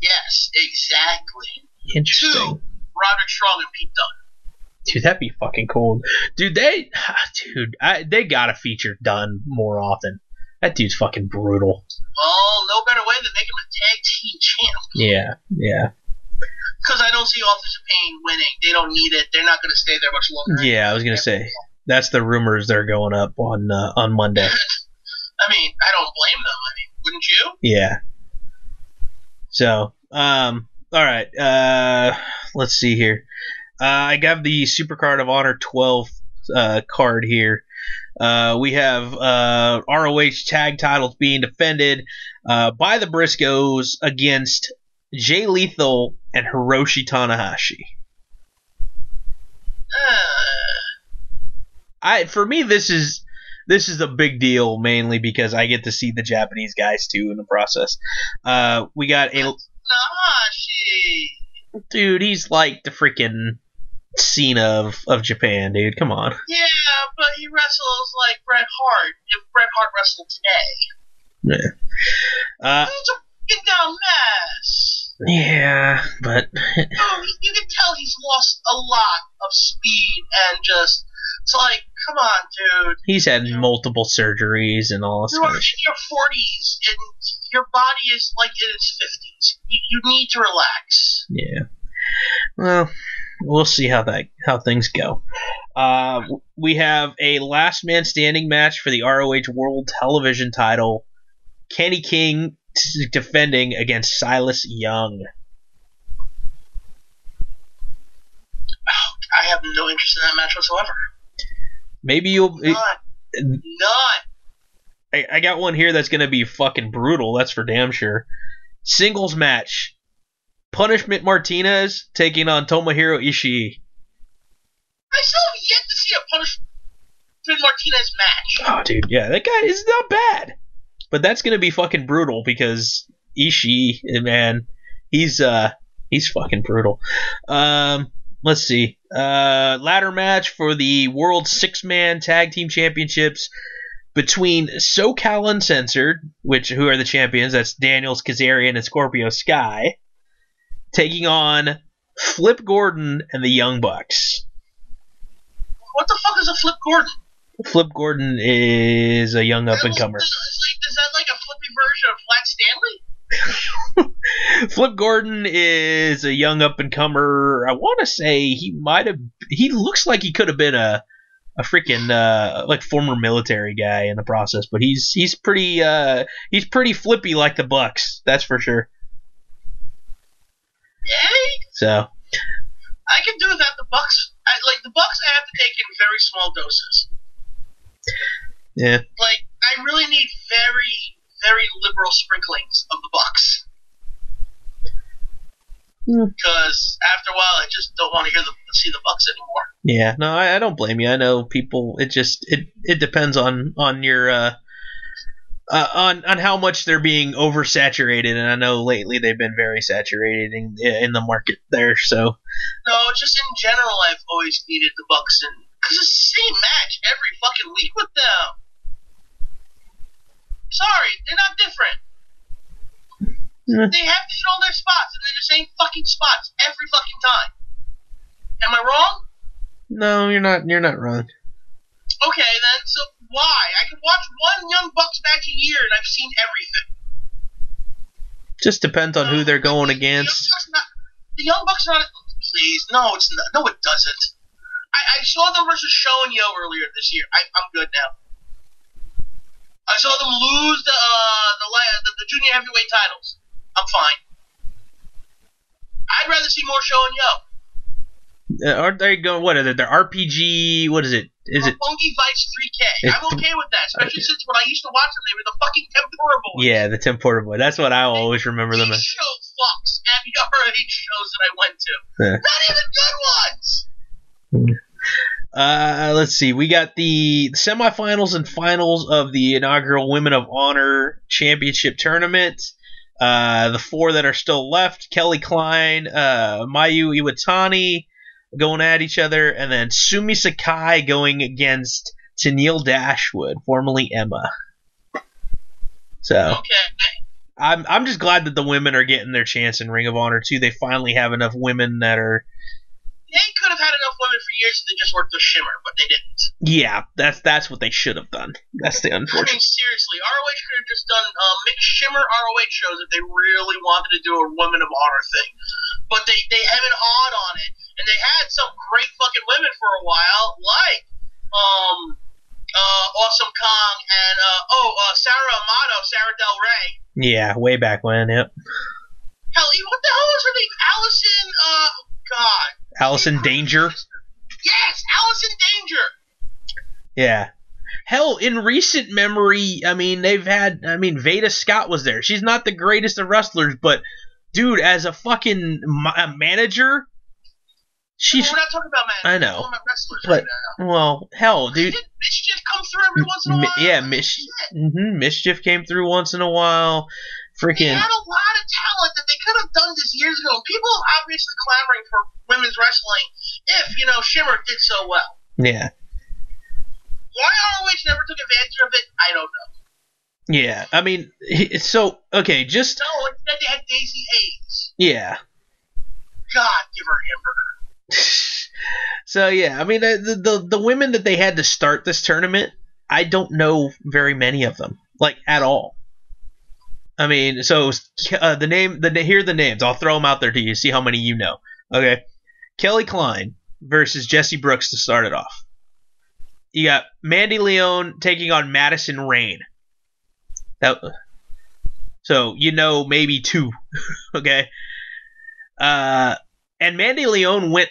Yes, exactly. Interesting. 2, Roderick Strong and Pete Dunne. Dude, that'd be fucking cool. Dude, they gotta feature Dunn more often. That dude's fucking brutal. Well, no better way than make him a tag team champ. Yeah. Because I don't see Authors of Pain winning. They don't need it. They're not going to stay there much longer. Yeah, I was gonna say that's the rumors that are going up on Monday. I mean, I don't blame them. I mean, wouldn't you? Yeah. So, all right. Let's see here. I got the Super Card of Honor 12 card here. We have ROH tag titles being defended by the Briscoes against Jay Lethal and Hiroshi Tanahashi. For me, this is a big deal, mainly because I get to see the Japanese guys too in the process. We got Tanahashi. Dude, he's like the freaking Cena of Japan, dude. Come on. Yeah, but he wrestles like Bret Hart. If Bret Hart wrestled today. Yeah. He's a fucking down mess. Yeah, but... you can tell he's lost a lot of speed and just... It's like, come on, dude. He's had multiple surgeries and all this You're kind of shit. in your 40s, and your body is like in its 50s. You need to relax. Yeah. Well, we'll see how things go. We have a last man standing match for the ROH World Television title. Kenny King defending against Silas Young. I have no interest in that match whatsoever. Maybe you'll... None. I got one here that's going to be fucking brutal, that's for damn sure. Singles match. Punishment Martinez taking on Tomohiro Ishii. I still have yet to see a Punishment Martinez match. Oh, dude, yeah, that guy is not bad. But that's going to be fucking brutal because Ishii, man, he's fucking brutal. Let's see. Ladder match for the World 6-Man Tag Team Championships between SoCal Uncensored, who are the champions, that's Daniels, Kazarian, and Scorpio Sky, taking on Flip Gordon and the Young Bucks. What the fuck is a Flip Gordon? Flip Gordon is a young up-and-comer. Is that like a flippy version of Flat Stanley? Flip Gordon is a young up-and-comer. I want to say he looks like he could have been a freaking like former military guy in the process, but he's pretty flippy like the Bucks, that's for sure. Yay! So I can do that. The Bucks. the Bucks I have to take in very small doses. Yeah. Like, I really need very, very liberal sprinklings of the Bucks. Because after a while, I just don't want to see the Bucks anymore. Yeah, no, I don't blame you. I know people. It depends on your on how much they're being oversaturated, and I know lately they've been very saturated in the market there. So no, just in general, I've always needed the Bucks because it's the same match every fucking week with them. Sorry, they're not different. They have to hit all their spots, and they're the same fucking spots every fucking time. Am I wrong? No, you're not. You're not wrong. Okay, then. So why? I could watch one Young Bucks match a year, and I've seen everything. Just depends on who they're going against. The Young Bucks are not. Please, no, it's not. No, it doesn't. I saw them versus Show and Yo earlier this year. I'm good now. I saw them lose the junior heavyweight titles. I'm fine. I'd rather see more Show and Yo. Aren't they going? What are they? They're RPG. What is it? Is it Funky Vice 3K? I'm okay with that, especially since when I used to watch them, they were the fucking Tempura Boys. Yeah, the Tempura Boy. That's what I always remember them as. Show fucks at the ROH shows that I went to. Yeah. Not even good ones. Let's see. We got the semifinals and finals of the inaugural Women of Honor Championship Tournament. The four that are still left: Kelly Klein, Mayu Iwatani going at each other, and then Sumi Sakai going against Tennille Dashwood, formerly Emma. So okay. I'm just glad that the women are getting their chance in Ring of Honor too. They finally have enough women that are. They could have had enough women for years if they just worked with Shimmer, but they didn't. Yeah, that's what they should have done. That's the unfortunate. I mean, seriously, ROH could have just done mixed Shimmer ROH shows if they really wanted to do a Women of Honor thing. But they have an odd on it, and they had some great fucking women for a while, like Awesome Kong and Sarah Amato, Sarah Del Rey. Yeah, way back when. Yep. Hell, what the hell is her name? Allison. God. Allison Danger. Yes, Allison Danger. Yeah. Hell, in recent memory, Veda Scott was there. She's not the greatest of wrestlers, but dude, as a fucking manager, she's. We're not talking about managers. I know. We're talking about wrestlers But, right now. well, hell, dude. Mischief comes through every once in a while. Yeah, Mischief came through once in a while. Freaking. They had a lot of talent that they could have done this years ago. People are obviously clamoring for women's wrestling if, Shimmer did so well. Yeah. Why ROH never took advantage of it, I don't know. Yeah, I mean, so, okay, just... No, instead they had Daisy Hayes. Yeah. God, give her a hamburger. So, yeah, I mean, the women that they had to start this tournament, I don't know very many of them, like, at all. I mean, so, here are the names. I'll throw them out there to you, see how many you know. Okay. Kelly Klein versus Jessie Brooks to start it off. You got Mandy Leon taking on Madison Rayne. So, maybe two. Okay. And Mandy Leon went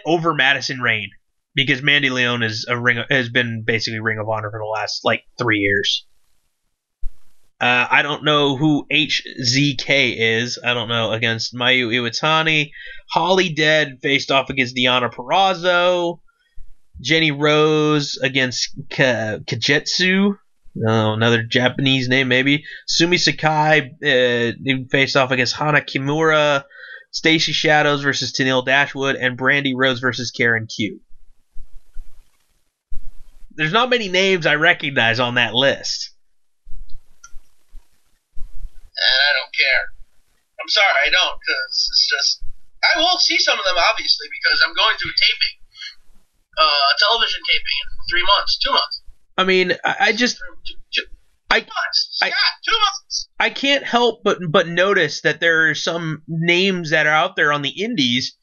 over Madison Rayne because Mandy Leon has been basically Ring of Honor for the last 3 years. I don't know who HZK is. I don't know, against Mayu Iwatani. Holly Dead faced off against Deonna Purrazzo. Jenny Rose against Kajetsu. Oh, another Japanese name, maybe. Sumi Sakai faced off against Hana Kimura. Stacy Shadows versus Tennille Dashwood. And Brandy Rose versus Karen Q. There's not many names I recognize on that list. And I don't care. I'm sorry, I don't, because it's just... I will see some of them, obviously, because I'm going to a taping. Television taping in 3 months, 2 months. I mean, I just... 2 months. Scott, 2 months. I can't help but notice that there are some names that are out there on the indies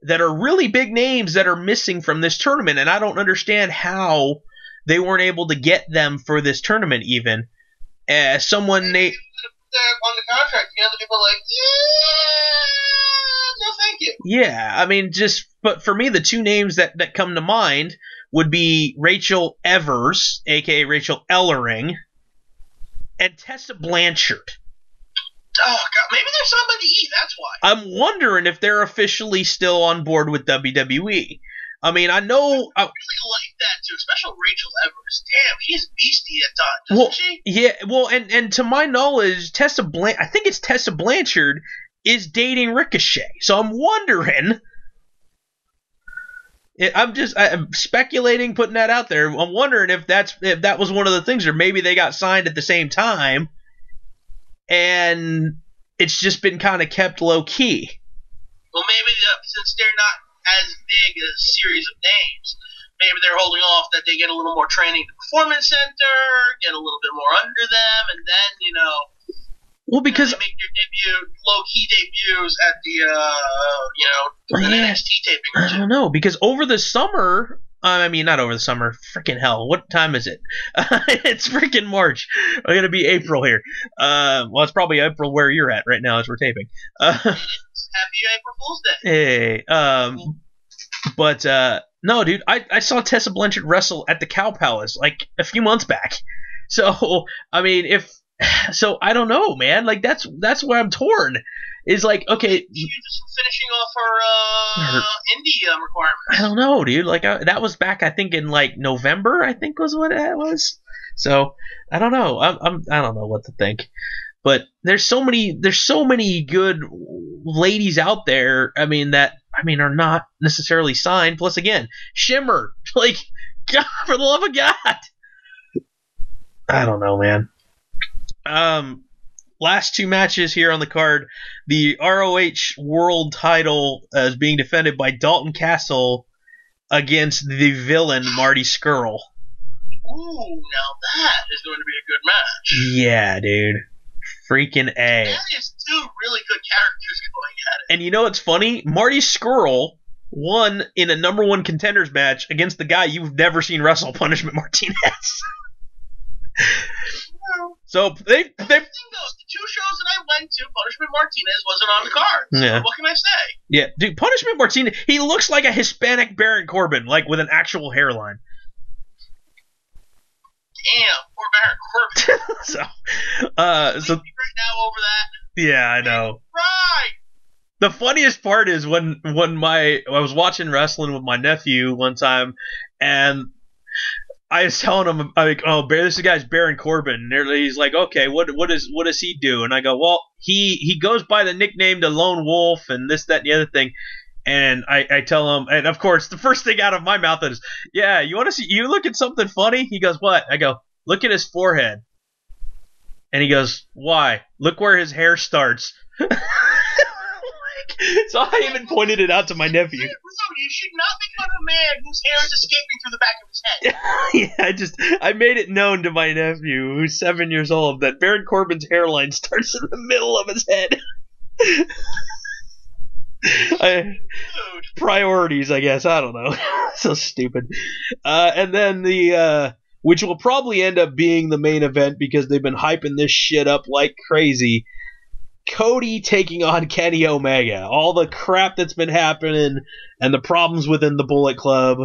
that are really big names that are missing from this tournament, and I don't understand how they weren't able to get them for this tournament even. Someone... on the contract, the people are like, yeah, no thank you. Yeah, I mean, but for me, the two names that come to mind would be Rachel Evers, a.k.a. Rachel Ellering, and Tessa Blanchard. Oh, God, maybe they're somebody to eat, that's why. I'm wondering if they're officially still on board with WWE. I mean, I know... I really like that, too, especially Rachel Evers. Damn, she's beastie at times, doesn't she? Yeah, well, and to my knowledge, I think it's Tessa Blanchard is dating Ricochet. So I'm wondering... I'm speculating, putting that out there. I'm wondering if that was one of the things, or maybe they got signed at the same time, and it's just been kind of kept low key. Well, maybe since they're not as big a series of names, maybe they're holding off that they get a little more training at the Performance Center, get a little bit more under them, and then well, because they make their low-key debuts at the NXT taping or two. I don't know, because over the summer, not over the summer, freaking hell, what time is it? It's freaking March. It's going to be April here. Well, it's probably April where you're at right now as we're taping. Happy April Fool's Day. Hey, but no, dude, I saw Tessa Blanchard wrestle at the Cow Palace like a few months back. So, I mean, so I don't know, man. Like that's where I'm torn. Is like, okay, she's just finishing off her indy requirements. I don't know, dude. Like that was back, I think, in like November. I think was what it was. So I don't know. I don't know what to think. But there's so many good ladies out there. Are not necessarily signed. Plus, again, Shimmer. Like, God, for the love of God. I don't know, man. Last two matches here on the card. The ROH World Title is being defended by Dalton Castle against the villain Marty Scurll. Ooh, now that is going to be a good match. Yeah, dude. Freaking A. That is two really good characters going at it. And you know what's funny? Marty Scurll won in a number one contenders match against the guy you've never seen wrestle, Punishment Martinez. So they the two shows that I went to, Punishment Martinez wasn't on the card. So yeah. What can I say? Yeah, dude, Punishment Martinez, he looks like a Hispanic Baron Corbin, like with an actual hairline. Damn, poor Baron Corbin. so right now over that. Yeah, I know. Right. The funniest part is when I was watching wrestling with my nephew one time, and I was telling him, like, oh, this guy's Baron Corbin. And he's like, okay, what does he do? And I go, well, he goes by the nickname the Lone Wolf and this, that, and the other thing. And I tell him, and of course, the first thing out of my mouth is, yeah, you want to see, you look at something funny? He goes, what? I go, look at his forehead. And he goes, why? Look where his hair starts. So I even pointed it out to my nephew. You should not make fun of a man whose hair is escaping through the back of his head. Yeah, I made it known to my nephew, who's 7 years old, that Baron Corbin's hairline starts in the middle of his head. Priorities, I guess. I don't know. So stupid. And then which will probably end up being the main event because they've been hyping this shit up like crazy. Cody taking on Kenny Omega. All the crap that's been happening and the problems within the Bullet Club.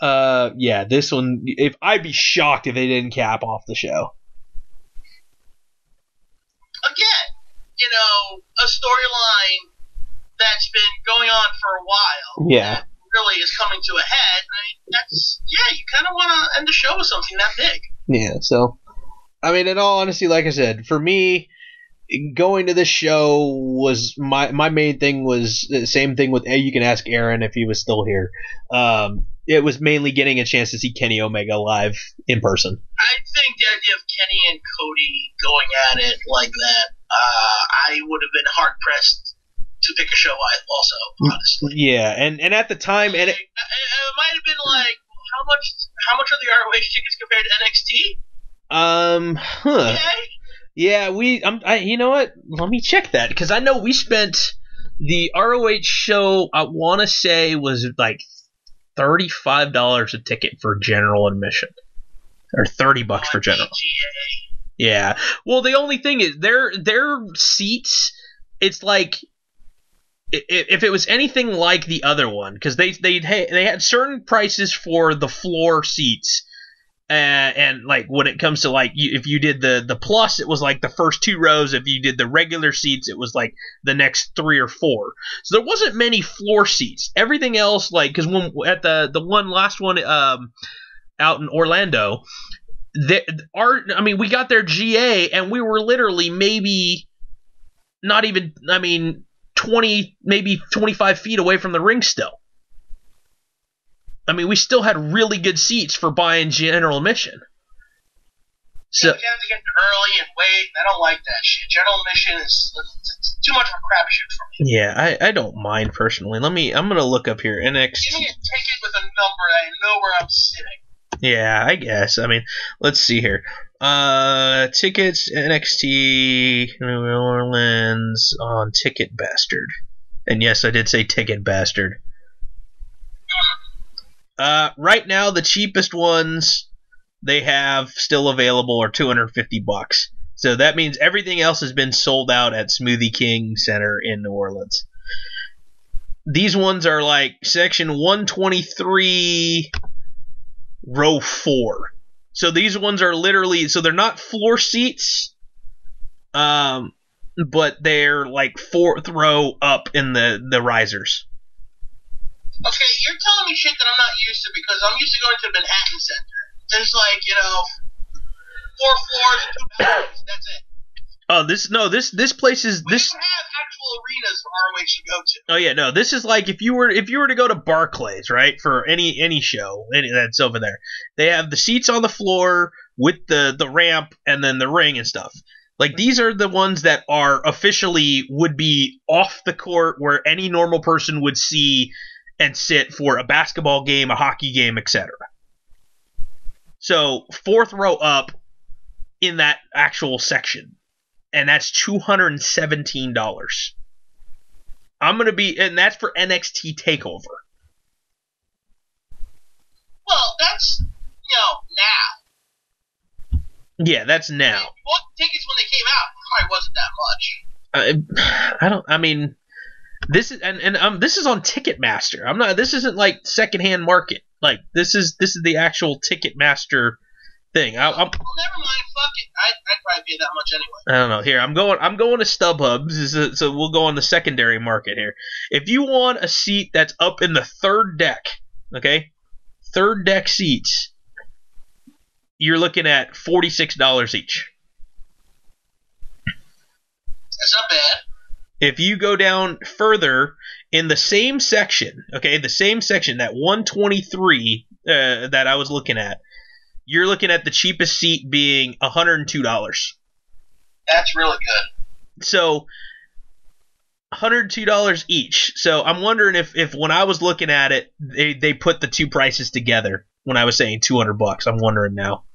Yeah, this one, I'd be shocked if they didn't cap off the show. Again, a storyline that's been going on for a while. Yeah. Really is coming to a head. You kind of want to end the show with something that big. Yeah, so, in all honesty, like I said, for me, going to this show was my main thing was the same thing with, you can ask Aaron if he was still here. It was mainly getting a chance to see Kenny Omega live in person. I think the idea of Kenny and Cody going at it like that, I would have been hard pressed to pick a show also, honestly. Yeah, and at the time, and it might have been like, how much are the ROH tickets compared to NXT? Okay. Yeah, you know what? Let me check that, because I know we spent the ROH show, I want to say, was like $35 a ticket for general admission. Or $30 for general. PGA. Yeah. Well, the only thing is, their seats, it's like if it was anything like the other one, because they had certain prices for the floor seats, and like when it comes to like if you did the plus, it was like the first 2 rows. If you did the regular seats, it was like the next 3 or 4. So there wasn't many floor seats. Everything else, like, because when at the last one out in Orlando, we got their GA and we were literally maybe not even 20, maybe 25 feet away from the ring still. I mean, we still had really good seats for buying general admission. So you have to get there early and wait. I don't like that shit. General admission is too much of a crapshoot for me. Yeah, I don't mind personally. I'm gonna look up here. NXT. Give me a ticket with a number that I know where I'm sitting. Yeah, I guess. I mean, let's see here. Tickets NXT New Orleans on Ticket Bastard. And yes, I did say Ticket Bastard. Right now, the cheapest ones they have still available are $250. So that means everything else has been sold out at Smoothie King Center in New Orleans. These ones are like section 123, row 4. So these ones are literally, so they're not floor seats, but they're like 4th row up in the risers. Okay, you're telling me shit that I'm not used to because I'm used to going to the Manhattan Center. There's like, 4 floors and 2 balconies. That's it. Oh, this place is We this. don't have actual arenas for ROH to go to. Oh yeah, no, this is like if you were to go to Barclays, right, for any show that's over there. They have the seats on the floor with the ramp and then the ring and stuff. Like these are the ones that are officially would be off the court where any normal person would see and sit for a basketball game, a hockey game, etc. So 4th row up in that actual section, and that's $217. I'm gonna be, and that's for NXT Takeover. Well, that's now. Yeah, that's now. I mean, bought tickets when they came out. It probably wasn't that much. This is this is on Ticketmaster. This isn't like secondhand market. Like this is the actual Ticketmaster thing. Well, never mind. Fuck it. I'd probably pay that much anyway. I don't know. Here, I'm going to StubHub. So we'll go on the secondary market here. If you want a seat that's up in the 3rd deck, okay, 3rd deck seats, you're looking at $46 each. That's not bad. If you go down further in the same section, okay, that 123 that I was looking at, you're looking at the cheapest seat being $102. That's really good. So $102 each. So I'm wondering if when I was looking at it, they put the two prices together when I was saying $200. I'm wondering now.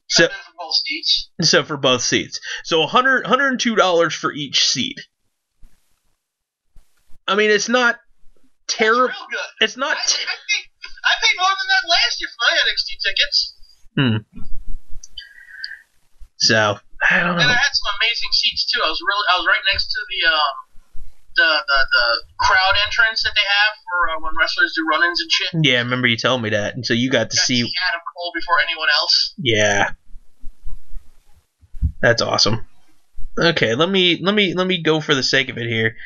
So for both seats. So for both seats. So $102 for each seat. I mean, it's not terrible. That's real good. It's not. I paid more than that last year for my NXT tickets. So I don't know. And I had some amazing seats too. I was right next to the crowd entrance that they have for when wrestlers do run-ins and shit. Yeah, I remember you telling me that, and so you got to see Adam Cole before anyone else. Yeah, that's awesome. Okay, let me go for the sake of it here.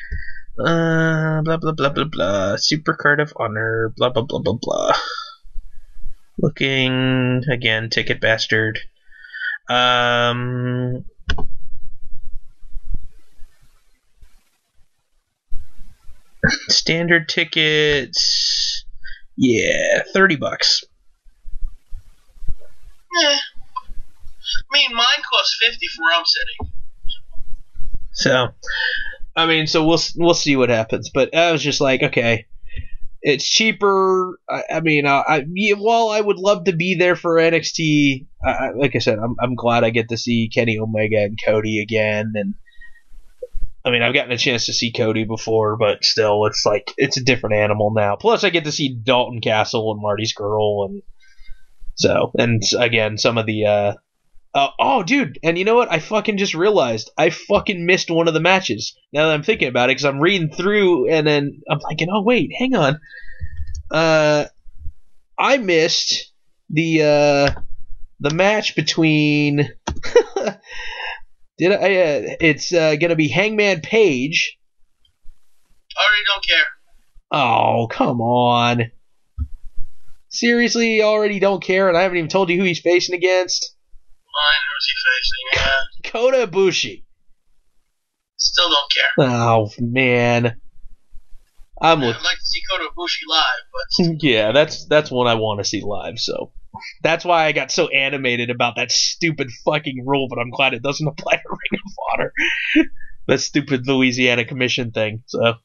Blah blah blah blah blah. Super Card of Honor. Blah blah blah blah blah. Looking again, Ticket Bastard. Standard tickets. Yeah, $30. Yeah. I mean, mine costs $50 for where I'm sitting. So, I mean, so we'll see what happens. But I was just like, okay, it's cheaper. While I would love to be there for NXT, like I said, I'm glad I get to see Kenny Omega and Cody again. And I mean, I've gotten a chance to see Cody before, but still, it's like it's a different animal now. Plus, I get to see Dalton Castle and Marty Scurll, and again, some of the Oh, dude, and you know what? I fucking just realized I fucking missed one of the matches. Now that I'm thinking about it, because I'm reading through, and then I'm thinking, oh wait, hang on. I missed the match between. It's gonna be Hangman Page. I already don't care. Oh, come on. Seriously, you already don't care, and I haven't even told you who he's facing against? Fine, who's he facing? Yeah. Kota Ibushi. Still don't care. Oh, man. I'd like to see Kota Ibushi live, but... Yeah, that's one I want to see live, so... That's why I got so animated about that stupid fucking rule, but I'm glad it doesn't apply to Ring of Honor. That stupid Louisiana Commission thing, so...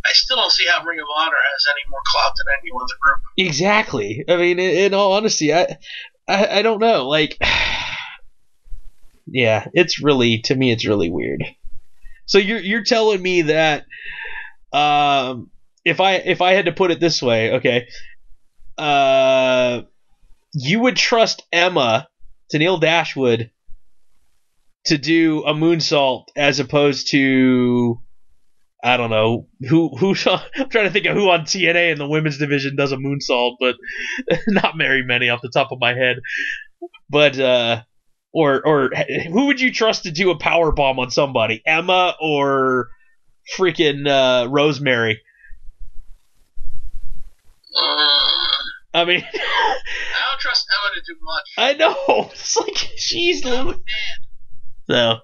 I still don't see how Ring of Honor has any more clout than any other group. Exactly. I mean, in all honesty, I don't know. Like, yeah, to me, it's really weird. So you're telling me that, if I had to put it this way, okay, you would trust Emma, Tennille Dashwood, to do a moonsault as opposed to, I don't know, who I'm trying to think of who on TNA in the women's division does a moonsault, but not very many off the top of my head. But or who would you trust to do a power bomb on somebody? Emma or freaking Rosemary? I mean, I don't trust Emma to do much. I know. It's like she's man. So.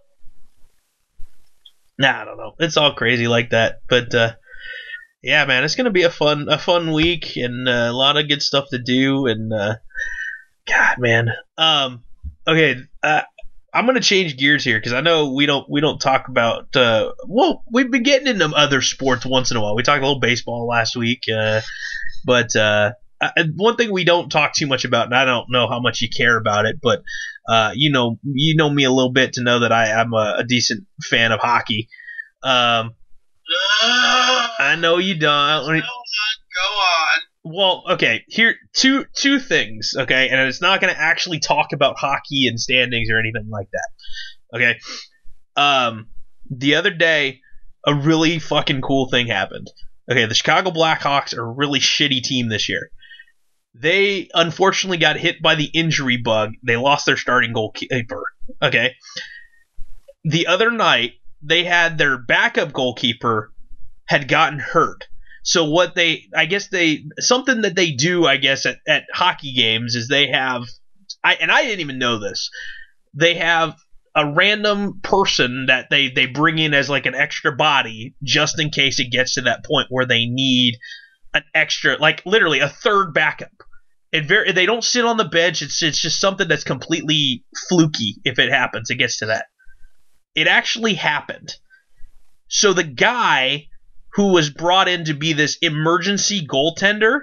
Nah, I don't know. It's all crazy like that. But yeah, man, it's gonna be a fun week and a lot of good stuff to do. And God, man. Okay, I'm gonna change gears here because I know we don't talk about. Well, we've been getting into other sports once in a while. We talked a little baseball last week, but one thing we don't talk too much about, and I don't know how much you care about it, but you know me a little bit to know that I'm a decent fan of hockey. I know you don't. Go on. Well, okay. Here, two things. Okay, and it's not going to actually talk about hockey and standings or anything like that. Okay. The other day, a really fucking cool thing happened. Okay, the Chicago Blackhawks are a really shitty team this year. They unfortunately got hit by the injury bug. They lost their starting goalkeeper. Okay. The other night, they had their backup goalkeeper had gotten hurt. So what something that they do, I guess, at hockey games is they have, I didn't even know this, they have a random person that they bring in as like an extra body just in case it gets to that point where they need an extra, like literally a third backup. They don't sit on the bench. It's just something that's completely fluky if it happens. It gets to that. It actually happened. So the guy who was brought in to be this emergency goaltender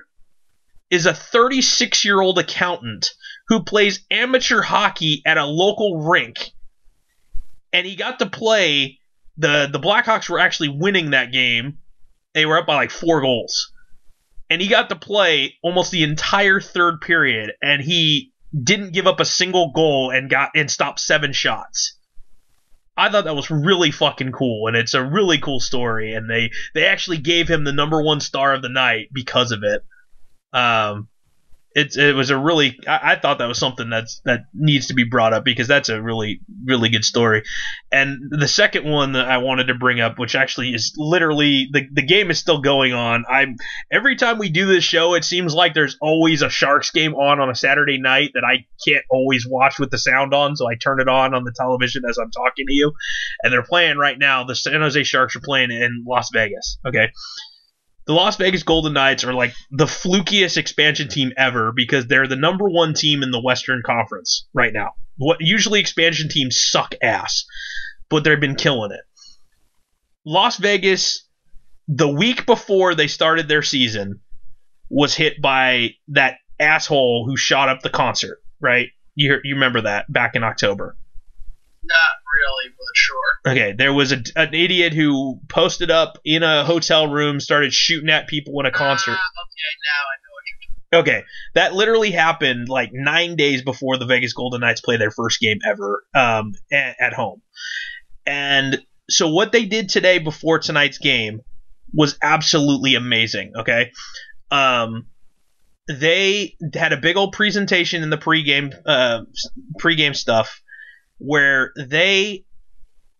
is a 36-year-old accountant who plays amateur hockey at a local rink. And he got to play. The Blackhawks were actually winning that game. They were up by like 4 goals. And he got to play almost the entire third period, and he didn't give up a single goal and stopped 7 shots. I thought that was really fucking cool, and it's a really cool story, and they actually gave him the #1 star of the night because of it. It was a really, I thought that was something that needs to be brought up because that's a really, really good story. And the second one that I wanted to bring up, which actually is literally, the game is still going on. Every time we do this show, it seems like there's always a Sharks game on a Saturday night that I can't always watch with the sound on, so I turn it on the television as I'm talking to you. And they're playing right now. The San Jose Sharks are playing in Las Vegas, okay? The Las Vegas Golden Knights are like the flukiest expansion team ever because they're the #1 team in the Western Conference right now. Usually expansion teams suck ass, but they've been killing it. Las Vegas, the week before they started their season, was hit by that asshole who shot up the concert, right? You remember that back in October. Not really, but sure. Okay, there was an idiot who posted up in a hotel room, started shooting at people in a concert. Okay, now I know what you're talking Okay, that literally happened like 9 days before the Vegas Golden Knights play their first game ever at home. And so what they did today before tonight's game was absolutely amazing, okay? They had a big old presentation in the pregame stuff where they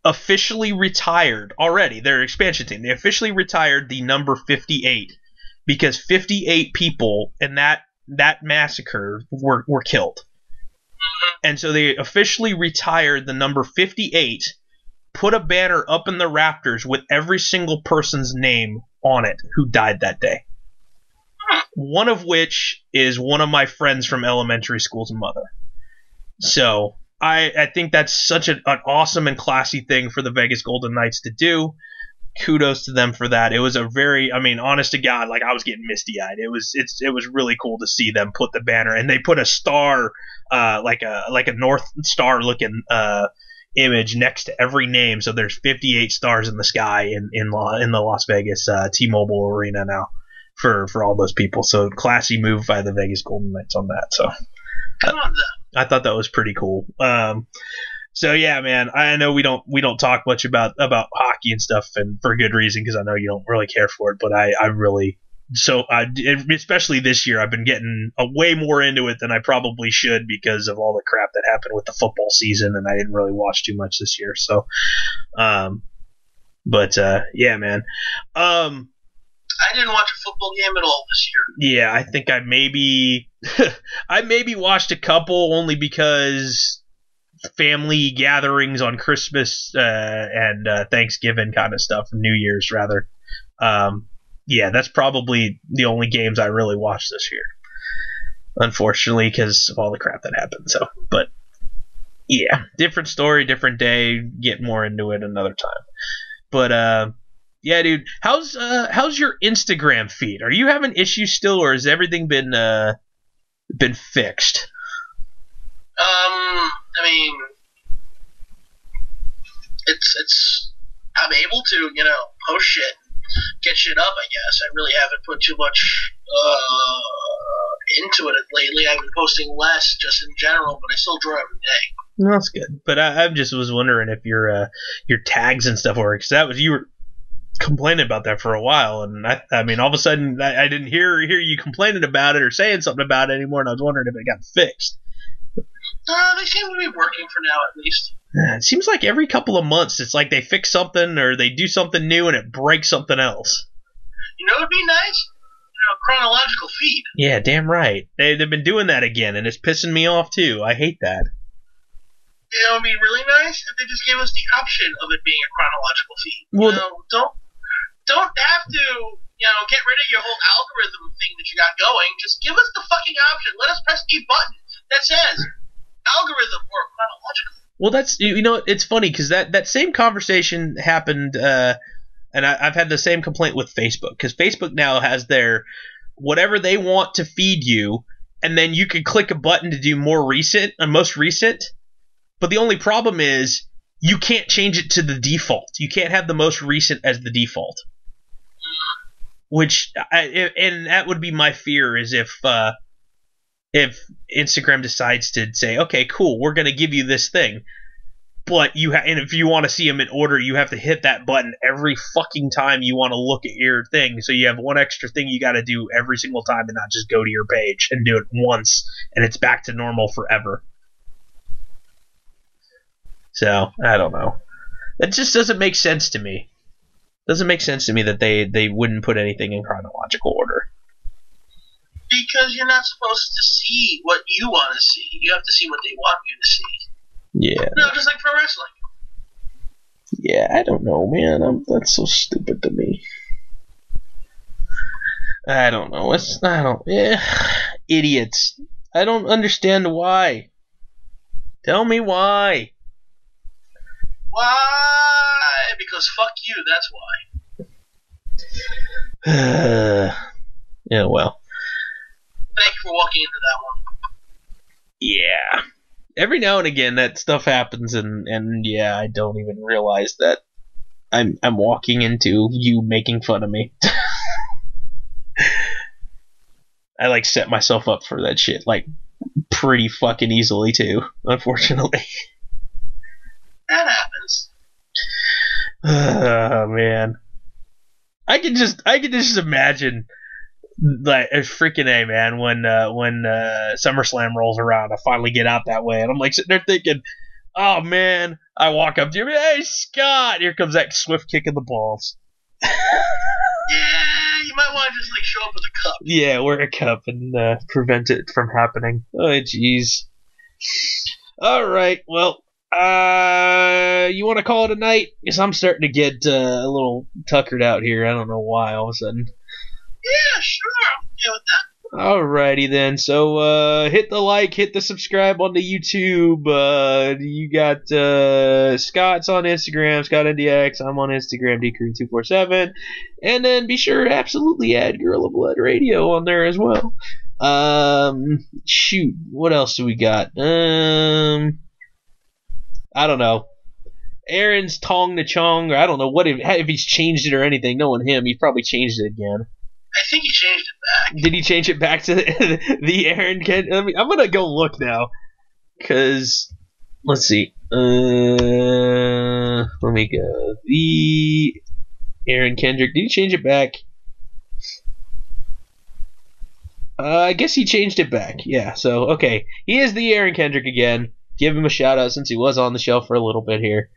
officially retired already, their expansion team. They officially retired the number 58 because 58 people in that massacre were killed. And so they officially retired the number 58, put a banner up in the rafters with every single person's name on it who died that day. One of which is one of my friends from elementary school's mother. So I think that's such an awesome and classy thing for the Vegas Golden Knights to do. Kudos to them for that. It was a very, honest to God, like I was getting misty-eyed. It was really cool to see them put the banner, and they put a star, like a North Star looking image next to every name. So there's 58 stars in the sky in the Las Vegas T-Mobile Arena now for all those people. So classy move by the Vegas Golden Knights on that. So I thought that was pretty cool. So yeah, man, I know we don't talk much about hockey and stuff, and for good reason, because I know you don't really care for it. But I really, especially this year, I've been getting way more into it than I probably should because of all the crap that happened with the football season, and I didn't really watch too much this year. So, yeah, man. I didn't watch a football game at all this year. Yeah, I think I maybe watched a couple only because family gatherings on Christmas and Thanksgiving kind of stuff, New Year's rather. Yeah, that's probably the only games I really watched this year, unfortunately, because of all the crap that happened. So, but yeah, different story, different day. Get more into it another time. But yeah, dude, how's your Instagram feed? Are you having issues still, or has everything been fixed? It's I'm able to, post shit, get shit up, I guess. I really haven't put too much into it lately. I've been posting less just in general, but I still draw every day. No, that's good. But I just was wondering if your tags and stuff were, because you were complaining about that for a while, and I mean, all of a sudden I didn't hear you complaining about it or saying something about it anymore, and I was wondering if it got fixed. They seem to be working for now, at least. It seems like every couple of months it's like they fix something or they do something new and it breaks something else. You know what would be nice? A chronological feed. Yeah, damn right. They've been doing that again, and it's pissing me off too. I hate that. It would be really nice if they just gave us the option of it being a chronological feed. Well, don't have to, get rid of your whole algorithm thing that you got going. Just give us the fucking option. Let us press a button that says algorithm or chronological. Well, that's, it's funny because that same conversation happened, and I've had the same complaint with Facebook, because Facebook now has their whatever they want to feed you, and then you can click a button to do most recent. But the only problem is you can't change it to the default. You can't have the most recent as the default. And that would be my fear, is if Instagram decides to say, okay, cool, we're going to give you this thing, but and if you want to see them in order, you have to hit that button every fucking time you want to look at your thing. So you have one extra thing you got to do every single time, and not just go to your page and do it once, and it's back to normal forever. So, I don't know. That just doesn't make sense to me. Doesn't make sense to me that they wouldn't put anything in chronological order. Because you're not supposed to see what you want to see. You have to see what they want you to see. Yeah. No, just like pro wrestling. Yeah, I don't know, man. That's so stupid to me. I don't know. Idiots. I don't understand why. Tell me why. Why? Because fuck you, that's why. Yeah, well. Thank you for walking into that one. Yeah. Every now and again that stuff happens, and yeah, I don't even realize that I'm walking into you making fun of me. I like set myself up for that shit like pretty fucking easily too, unfortunately. That happens. Oh man. I can just imagine like a freaking A, man, when SummerSlam rolls around, I finally get out that way and I'm like sitting there thinking, oh man, I walk up to him, hey Scott, here comes that swift kick in the balls. Yeah, you might want to just like show up with a cup. Yeah, wear a cup and prevent it from happening. Oh jeez. Alright, well, you want to call it a night? Because I'm starting to get a little tuckered out here. I don't know why all of a sudden. Yeah, sure. I'm okay with that. Alrighty then. So hit the like, hit the subscribe on the YouTube. You got Scott's on Instagram, ScottNDX. I'm on Instagram, DCrew247. And then be sure to absolutely add Gorilla Blood Radio on there as well. Shoot, what else do we got? I don't know. Aaron's Tong the Chong, or I don't know what if he's changed it or anything. Knowing him, he's probably changed it again. I think he changed it back. Did he change it back to the Aaron Ken? I mean, I'm gonna go look now, cause let's see. Let me go. The Aaron Kendrick. Did he change it back? I guess he changed it back. Yeah. So okay, he is the Aaron Kendrick again. Give him a shout out since he was on the show for a little bit here.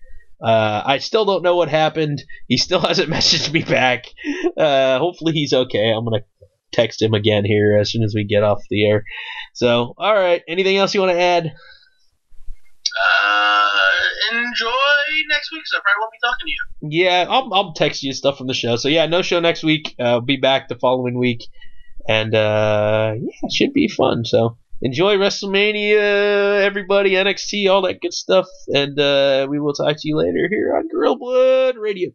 I still don't know what happened. He still hasn't messaged me back. Hopefully he's okay. I'm going to text him again here as soon as we get off the air. So, all right. Anything else you want to add? Enjoy next week, so I probably won't be talking to you. Yeah, I'll text you stuff from the show. So, yeah, no show next week. I'll be back the following week. And, yeah, it should be fun. So, enjoy Wrestlemania, everybody, NXT, all that good stuff. And we will talk to you later here on Gorilla Blood Radio.